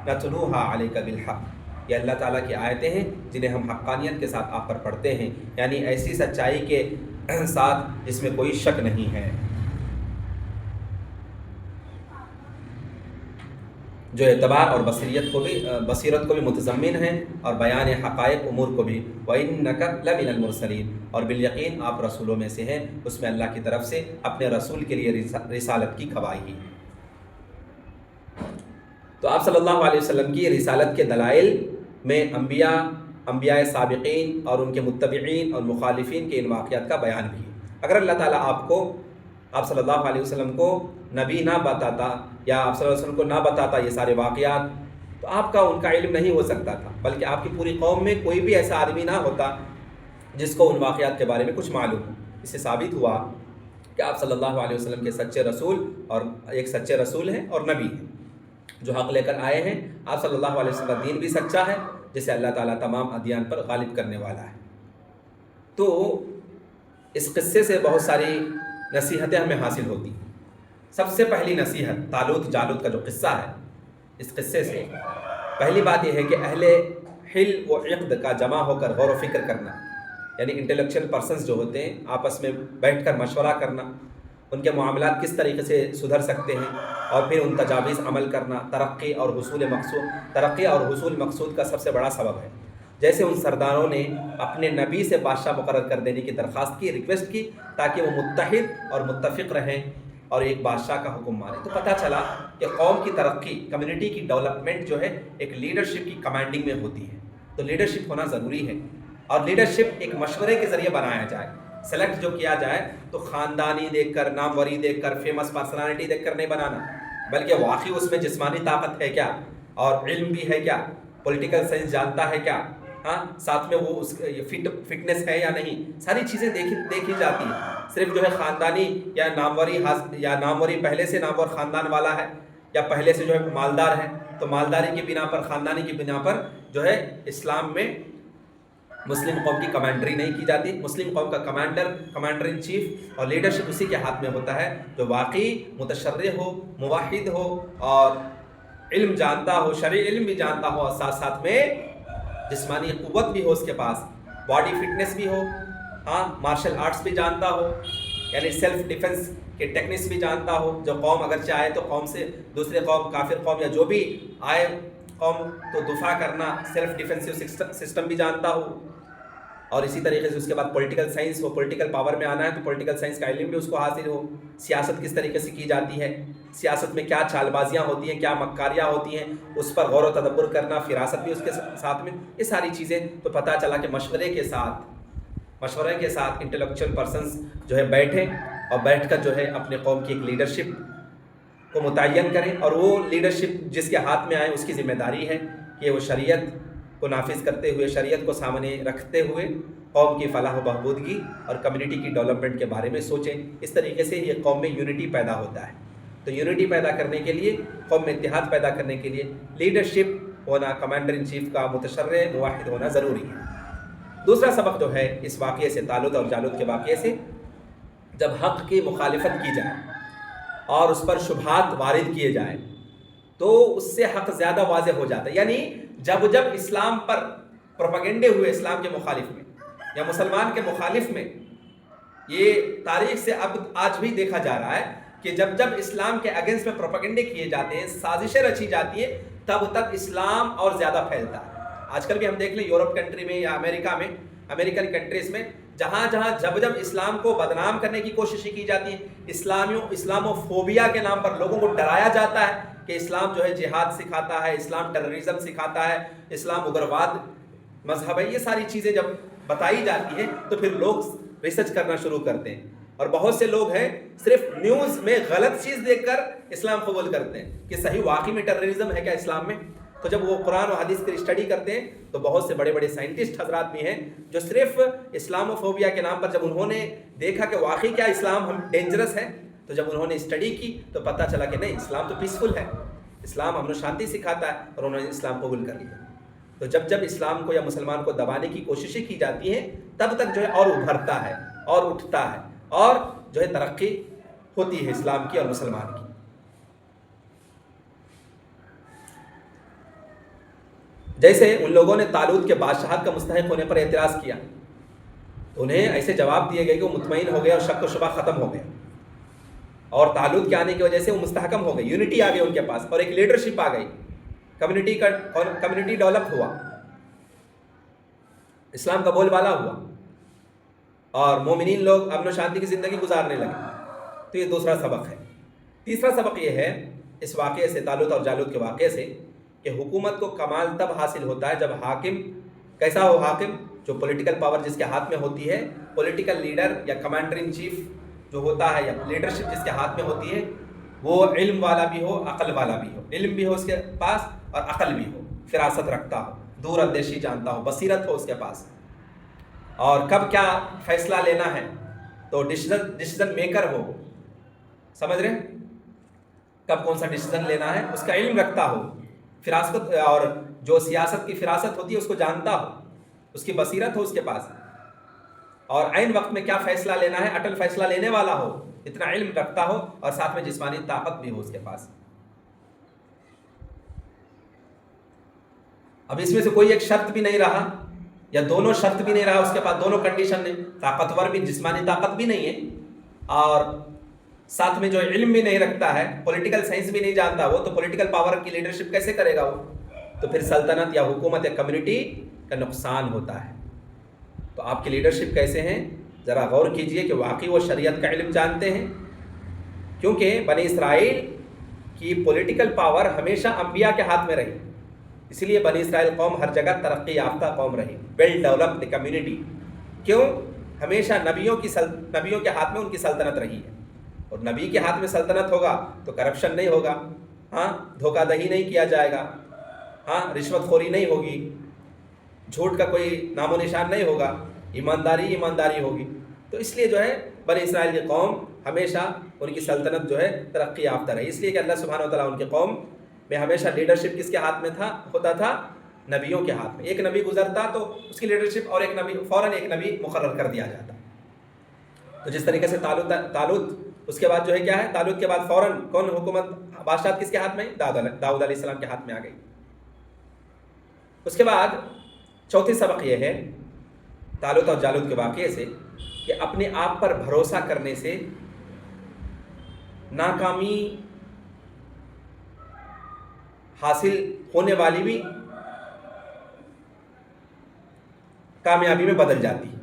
نتلوها علیک بالحق، یہ اللہ تعالیٰ کی آیتیں ہیں جنہیں ہم حقانیت کے ساتھ آپ پر پڑھتے ہیں، یعنی ایسی سچائی کے ساتھ جس میں کوئی شک نہیں ہے، جو اعتبار اور بصیرت کو بھی متضمن ہے، اور بیان حقائق امور کو بھی۔ وَإِنَّكَ لَمِنَ الْمُرْسَلِينَ، اور بالیقین آپ رسولوں میں سے ہیں، اس میں اللہ کی طرف سے اپنے رسول کے لیے رسالت کی گواہی۔ تو آپ صلی اللہ علیہ وسلم کی رسالت کے دلائل میں انبیاء سابقین اور ان کے متبعین اور مخالفین کے ان واقعات کا بیان بھی ہے۔ اگر اللہ تعالیٰ آپ صلی اللہ علیہ وسلم کو نبی نہ بتاتا، یا آپ صلی اللہ علیہ وسلم کو نہ بتاتا یہ سارے واقعات، تو آپ کا ان کا علم نہیں ہو سکتا تھا، بلکہ آپ کی پوری قوم میں کوئی بھی ایسا آدمی نہ ہوتا جس کو ان واقعات کے بارے میں کچھ معلوم ہو۔ اس سے ثابت ہوا کہ آپ صلی اللہ علیہ وسلم کے سچے رسول، اور ایک سچے رسول ہیں اور نبی ہیں جو حق لے کر آئے ہیں۔ آپ صلی اللہ علیہ وسلم کا دین بھی سچا ہے، جسے اللہ تعالیٰ تمام ادیان پر غالب کرنے والا ہے۔ تو اس قصے سے بہت ساری نصیحتیں ہمیں حاصل ہوتی ہیں۔ سب سے پہلی نصیحت طالوت جالوت کا جو قصہ ہے، اس قصے سے پہلی بات یہ ہے کہ اہل حل و عقد کا جمع ہو کر غور و فکر کرنا، یعنی انٹلیکچوئل پرسنز جو ہوتے ہیں، آپس میں بیٹھ کر مشورہ کرنا، ان کے معاملات کس طریقے سے سدھر سکتے ہیں، اور پھر ان تجاویز عمل کرنا ترقی اور حصول مقصود کا سب سے بڑا سبب ہے۔ جیسے ان سرداروں نے اپنے نبی سے بادشاہ مقرر کر دینے کی درخواست کی، ریکویسٹ کی، تاکہ وہ متحد اور متفق رہیں اور ایک بادشاہ کا حکم مانے، تو پتہ چلا کہ قوم کی ترقی، کمیونٹی کی ڈیولپمنٹ جو ہے ایک لیڈرشپ کی کمانڈنگ میں ہوتی ہے، تو لیڈرشپ ہونا ضروری ہے، اور لیڈرشپ ایک مشورے کے ذریعے بنایا جائے۔ سلیکٹ جو کیا جائے تو خاندانی دیکھ کر، ناموری دیکھ کر، فیمس پرسنالٹی دیکھ کر نہیں بنانا، بلکہ واقعی اس میں جسمانی طاقت ہے کیا، اور علم بھی ہے کیا، پولیٹیکل سائنس جانتا ہے کیا، ہاں ساتھ میں وہ اس فٹنس ہے یا نہیں، ساری چیزیں دیکھی جاتی ہیں۔ صرف جو ہے خاندانی یا ناموری پہلے سے نامور خاندان والا ہے، یا پہلے سے جو ہے مالدار ہے، تو مالداری کی بنا پر، خاندانی کی بنا پر جو ہے اسلام میں مسلم قوم کی کمانڈری نہیں کی جاتی۔ مسلم قوم کا کمانڈر ان چیف اور لیڈرشپ اسی کے ہاتھ میں ہوتا ہے جو واقعی متشرع ہو، موحد ہو، اور علم جانتا ہو، شرعی علم بھی جانتا ہو، اور ساتھ ساتھ میں جسمانی قوت بھی ہو اس کے پاس، باڈی فٹنس بھی ہو، ہاں مارشل آرٹس بھی جانتا ہو، یعنی سیلف ڈیفنس کے ٹیکنکس بھی جانتا ہو۔ جو قوم اگر چاہے تو قوم سے، دوسرے قوم، کافر قوم یا جو بھی آئے قوم، تو دفاع کرنا، سیلف ڈیفینسو سسٹم بھی جانتا ہو۔ اور اسی طریقے سے اس کے بعد پولیٹیکل سائنس ہو، پولیٹیکل پاور میں آنا ہے تو پولیٹیکل سائنس کا علم بھی اس کو حاصل ہو، سیاست کس طریقے سے کی جاتی ہے، سیاست میں کیا چال بازیاں ہوتی ہیں، کیا مکاریاں ہوتی ہیں، اس پر غور و تدبر کرنا، فراست بھی اس کے ساتھ میں، یہ ساری چیزیں تو پتہ چلا کہ مشورے کے ساتھ انٹلیکچوئل پرسنس جو ہے بیٹھیں، اور بیٹھ کر جو ہے اپنے قوم کی ایک لیڈرشپ کو متعین کریں، اور وہ لیڈرشپ جس کے ہاتھ میں آئے اس کی ذمہ داری ہے کہ وہ شریعت کو نافذ کرتے ہوئے، شریعت کو سامنے رکھتے ہوئے قوم کی فلاح و بہبودگی اور کمیونٹی کی ڈیولپمنٹ کے بارے میں سوچیں۔ اس طریقے سے یہ قوم میں یونٹی پیدا ہوتا ہے۔ تو یونٹی پیدا کرنے کے لیے، قوم میں اتحاد پیدا کرنے کے لیے لیڈرشپ ہونا، کمانڈر ان چیف کا متشرع موحد ہونا ضروری ہے۔ دوسرا سبق جو ہے اس واقعے سے، طالوت اور جالوت کے واقعے سے، جب حق کی مخالفت کی جائے اور اس پر شبہات وارد کیے جائیں تو اس سے حق زیادہ واضح ہو جاتا ہے۔ یعنی جب اسلام پر پروپیگنڈے ہوئے، اسلام کے مخالف میں یا مسلمان کے مخالف میں، یہ تاریخ سے اب آج بھی دیکھا جا رہا ہے کہ جب اسلام کے اگینسٹ میں پروپیگنڈے کیے جاتے ہیں، سازشیں رچی جاتی ہیں، تب اسلام اور زیادہ پھیلتا ہے۔ آج کل بھی ہم دیکھ لیں یورپ کنٹری میں یا امریکہ میں، امریکن کنٹریز میں، جہاں جب اسلام کو بدنام کرنے کی کوششیں کی جاتی ہیں، اسلامو فوبیا کے نام پر لوگوں کو ڈرایا جاتا ہے کہ اسلام جو ہے جہاد سکھاتا ہے، اسلام ٹیررزم سکھاتا ہے، اسلام اگرواد مذہب ہے، یہ ساری چیزیں جب بتائی جاتی ہیں تو پھر لوگ ریسرچ کرنا شروع کرتے ہیں، اور بہت سے لوگ ہیں صرف نیوز میں غلط چیز دیکھ کر اسلام قبول کرتے ہیں کہ صحیح واقعی میں ٹیررزم ہے کیا اسلام میں۔ تو جب وہ قرآن و حدیث کی اسٹڈی کرتے ہیں تو بہت سے بڑے بڑے سائنٹسٹ حضرات بھی ہیں جو صرف اسلامو فوبیا کے نام پر، جب انہوں نے دیکھا کہ واقعی کیا اسلام ہم ڈینجرس ہے، تو جب انہوں نے اسٹڈی کی تو پتہ چلا کہ نہیں، اسلام تو پیسفل ہے، اسلام امن و شانتی سکھاتا ہے، اور انہوں نے اسلام قبول کر لیا۔ تو جب اسلام کو یا مسلمان کو دبانے کی کوششیں کی جاتی ہیں، تب تک جو ہے اور ابھرتا ہے اور اٹھتا ہے، اور جو ہے ترقی ہوتی ہے اسلام کی اور مسلمان کی۔ جیسے ان لوگوں نے طالوت کے بادشاہت کا مستحق ہونے پر اعتراض کیا تو انہیں ایسے جواب دیے گئے کہ وہ مطمئن ہو گئے اور شک و شبہ ختم ہو گیا، اور طالوت کے آنے کی وجہ سے وہ مستحکم ہو گئی، یونٹی آ گئی ان کے پاس، اور ایک لیڈرشپ آ گئی، کمیونٹی ڈیولپ ہوا، اسلام کا بول بالا ہوا، اور مومنین لوگ امن و شانتی کی زندگی گزارنے لگے۔ تو یہ دوسرا سبق ہے۔ تیسرا سبق یہ ہے اس واقعے سے، طالوت اور جالوت کے واقعے سے، کہ حکومت کو کمال تب حاصل ہوتا ہے جب حاکم، کیسا ہو حاکم، جو پولیٹیکل پاور جس کے ہاتھ میں ہوتی ہے، پولیٹیکل لیڈر یا کمانڈر ان چیف جو ہوتا ہے، یا لیڈرشپ جس کے ہاتھ میں ہوتی ہے، وہ علم والا بھی ہو، عقل والا بھی ہو، علم بھی ہو اس کے پاس اور عقل بھی ہو، فراست رکھتا ہو، دور اندیشی جانتا ہو، بصیرت ہو اس کے پاس، اور کب کیا فیصلہ لینا ہے تو ڈیسیزن میکر ہو، سمجھ رہے ہیں، کب کون سا ڈیسیزن لینا ہے اس کا علم رکھتا ہو، فراست، اور جو سیاست کی فراست ہوتی ہے اس کو جانتا ہو، اس کی بصیرت ہو اس کے پاس، اور عین وقت میں کیا فیصلہ لینا ہے اٹل فیصلہ لینے والا ہو، اتنا علم رکھتا ہو، اور ساتھ میں جسمانی طاقت بھی ہو اس کے پاس۔ اب اس میں سے کوئی ایک شرط بھی نہیں رہا، یا دونوں شرط بھی نہیں رہا اس کے پاس، دونوں کنڈیشن نہیں، طاقتور بھی، جسمانی طاقت بھی نہیں ہے، اور ساتھ میں جو علم بھی نہیں رکھتا ہے، پولیٹیکل سائنس بھی نہیں جانتا وہ، تو پولیٹیکل پاور کی لیڈرشپ کیسے کرے گا وہ؟ تو پھر سلطنت یا حکومت یا کمیونٹی کا نقصان ہوتا ہے۔ تو آپ کی لیڈرشپ کیسے ہیں، ذرا غور کیجئے کہ واقعی وہ شریعت کا علم جانتے ہیں، کیونکہ بنی اسرائیل کی پولیٹیکل پاور ہمیشہ انبیاء کے ہاتھ میں رہی، اسی لیے بنی اسرائیل قوم ہر جگہ ترقی یافتہ قوم رہی، ویل ڈیولپڈ کمیونٹی۔ کیوں؟ ہمیشہ نبیوں کے ہاتھ میں ان کی سلطنت رہی ہے، اور نبی کے ہاتھ میں سلطنت ہوگا تو کرپشن نہیں ہوگا، ہاں، دھوکہ دہی نہیں کیا جائے گا، ہاں، رشوت خوری نہیں ہوگی، جھوٹ کا کوئی نام و نشان نہیں ہوگا، ایمانداری ہوگی. تو اس لیے جو ہے بنی اسرائیل کی قوم ہمیشہ ان کی سلطنت جو ہے ترقی یافتہ رہی، اس لیے کہ اللہ سبحانہ و تعالیٰ ان کی قوم میں ہمیشہ لیڈرشپ کس کے ہاتھ میں ہوتا تھا؟ نبیوں کے ہاتھ میں. ایک نبی گزرتا تو اس کی لیڈرشپ اور فوراً ایک نبی مقرر کر دیا جاتا. تو جس طریقے سے طالوت اس کے بعد جو ہے کیا ہے، طالوت کے بعد فوراً کون حکومت بادشاہ کس کے ہاتھ میں؟ داؤد علیہ السلام کے ہاتھ میں آ گئی. اس کے بعد چوتھی سبق یہ ہے طالوت اور جالوت کے واقعے سے کہ اپنے آپ پر بھروسہ کرنے سے ناکامی حاصل ہونے والی بھی کامیابی میں بدل جاتی ہے.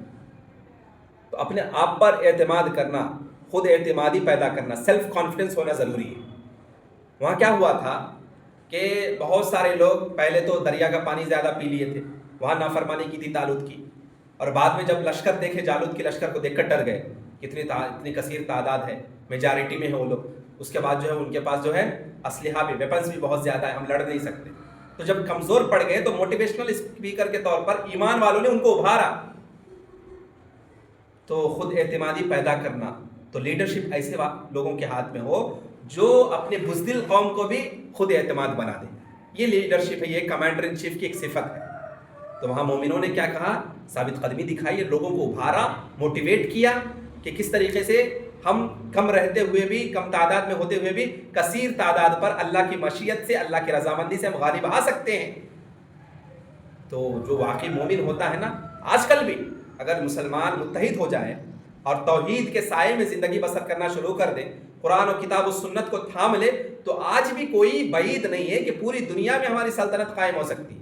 تو اپنے آپ پر اعتماد کرنا، خود اعتمادی پیدا کرنا، سیلف کانفیڈنس ہونا ضروری ہے. وہاں کیا ہوا تھا کہ بہت سارے لوگ پہلے تو دریا کا پانی زیادہ پی لیے تھے، وہاں نافرمانی کی تھی طالوت کی، اور بعد میں جب لشکر دیکھے جالوت کے لشکر کو دیکھ کر ڈر گئے، اتنی کثیر تعداد ہے، میجارٹی میں ہے وہ لوگ. اس کے بعد جو ہے ان کے پاس جو ہے اسلحہ بھی، ویپنز بھی بہت زیادہ ہے، ہم لڑ نہیں سکتے. تو جب کمزور پڑ گئے تو موٹیویشنل اسپیکر کے طور پر ایمان والوں نے ان کو ابھارا. تو خود اعتمادی پیدا کرنا، تو لیڈرشپ ایسے لوگوں کے ہاتھ میں ہو جو اپنے بزدل قوم کو بھی خود اعتماد بنا دے. یہ لیڈرشپ ہے، یہ کمانڈر ان چیف کی ایک صفت ہے. تو وہاں مومنوں نے کیا کہا؟ ثابت قدمی دکھائی، لوگوں کو ابھارا، موٹیویٹ کیا کہ کس طریقے سے ہم کم رہتے ہوئے بھی، کم تعداد میں ہوتے ہوئے بھی کثیر تعداد پر اللہ کی مشیت سے، اللہ کی رضامندی سے ہم غالب آ سکتے ہیں. تو جو واقعی مومن ہوتا ہے نا، آج کل بھی اگر مسلمان متحد ہو جائیں اور توحید کے سائے میں زندگی بسر کرنا شروع کر دیں، قرآن و کتاب و سنت کو تھام لے، تو آج بھی کوئی بعید نہیں ہے کہ پوری دنیا میں ہماری سلطنت قائم ہو سکتی ہے.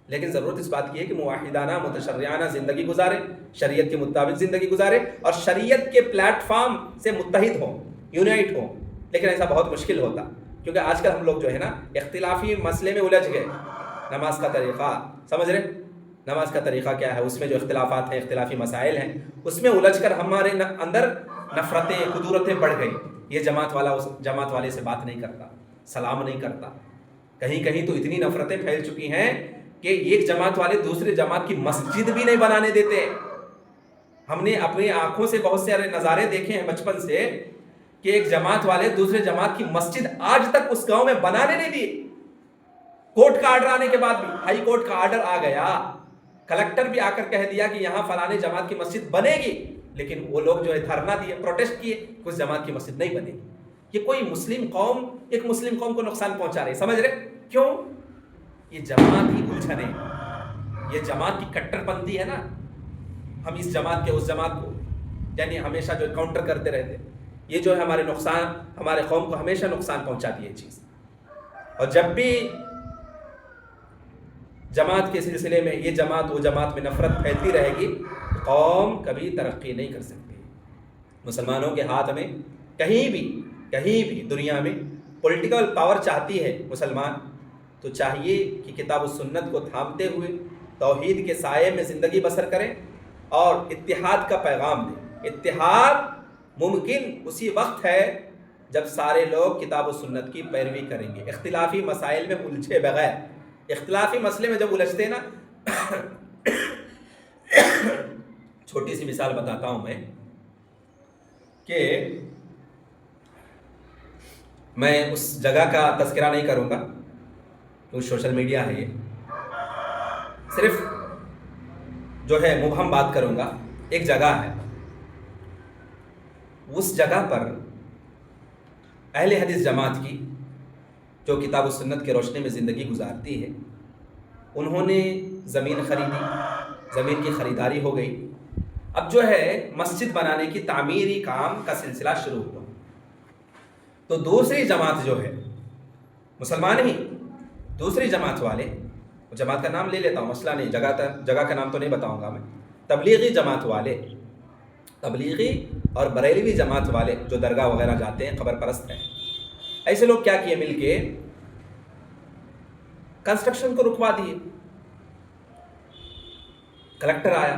لیکن ضرورت اس بات کی ہے کہ موحدانہ، متشرعانہ زندگی گزارے، شریعت کے مطابق زندگی گزارے، اور شریعت کے پلیٹ فارم سے متحد ہوں، یونائٹ ہوں. لیکن ایسا بہت مشکل ہوتا، کیونکہ آج کل ہم لوگ جو ہے نا اختلافی مسئلے میں الجھ گئے. نماز کا طریقہ سمجھ رہے، نماز کا طریقہ کیا ہے، اس میں جو اختلافات ہیں، اختلافی مسائل ہیں، اس میں الجھ کر ہمارے اندر نفرتیں، کدورتیں بڑھ گئی. یہ جماعت والا اس جماعت والے سے بات نہیں کرتا، سلام نہیں کرتا. کہیں کہیں تو اتنی نفرتیں پھیل چکی ہیں کہ ایک جماعت والے دوسرے جماعت کی مسجد بھی نہیں بنانے دیتے. ہم نے اپنی آنکھوں سے بہت سارے نظارے دیکھے ہیں بچپن سے کہ ایک جماعت والے دوسرے جماعت کی مسجد آج تک اس گاؤں میں بنانے نہیں دی. کورٹ کا آرڈر آنے کے بعد بھی، ہائی کورٹ کا آرڈر آ گیا، کلکٹر بھی آ کر کہہ دیا کہ یہاں فلانے جماعت کی مسجد بنے گی، لیکن وہ لوگ جو ہے دھرنا دیے، پروٹیسٹ کیے، اس جماعت کی مسجد نہیں بنے گی. یہ کوئی مسلم قوم ایک مسلم قوم کو نقصان پہنچا رہی، سمجھ رہے کیوں؟ یہ جماعت کی الجھنیں، یہ جماعت کی کٹر پنتھی ہے نا. ہم اس جماعت کے اس جماعت کو یعنی ہمیشہ جو کاؤنٹر کرتے رہتے، یہ جو ہے ہمارے نقصان، ہمارے قوم کو ہمیشہ نقصان پہنچاتی ہے چیز. اور جب بھی جماعت کے سلسلے میں یہ جماعت وہ جماعت میں نفرت پھیلتی رہے گی، قوم کبھی ترقی نہیں کر سکتی. مسلمانوں کے ہاتھ میں کہیں بھی دنیا میں پولیٹیکل پاور چاہتی ہے مسلمان، تو چاہیے کہ کتاب و سنت کو تھامتے ہوئے توحید کے سائے میں زندگی بسر کریں اور اتحاد کا پیغام دیں. اتحاد ممکن اسی وقت ہے جب سارے لوگ کتاب و سنت کی پیروی کریں گے، اختلافی مسائل میں الجھے بغیر. اختلافی مسئلے میں جب الجھتے نا چھوٹی سی مثال بتاتا ہوں میں کہ میں اس جگہ کا تذکرہ نہیں کروں گا، وہ سوشل میڈیا ہے، یہ صرف جو ہے مبہم بات کروں گا. ایک جگہ ہے، اس جگہ پر اہل حدیث جماعت کی جو کتاب و سنت کے روشنی میں زندگی گزارتی ہے، انہوں نے زمین خریدی، زمین کی خریداری ہو گئی. اب جو ہے مسجد بنانے کی تعمیری کام کا سلسلہ شروع ہوا. تو دوسری جماعت جو ہے، مسلمان ہی دوسری جماعت والے، جماعت کا نام لے لیتا ہوں، مسئلہ نہیں، جگہ کا نام تو نہیں بتاؤں گا میں، تبلیغی جماعت والے، تبلیغی اور بریلوی جماعت والے جو درگاہ وغیرہ جاتے ہیں، قبر پرست ہیں، ایسے لوگ کیا کیے، مل کے کنسٹرکشن کو رکوا دیے. کلکٹر آیا،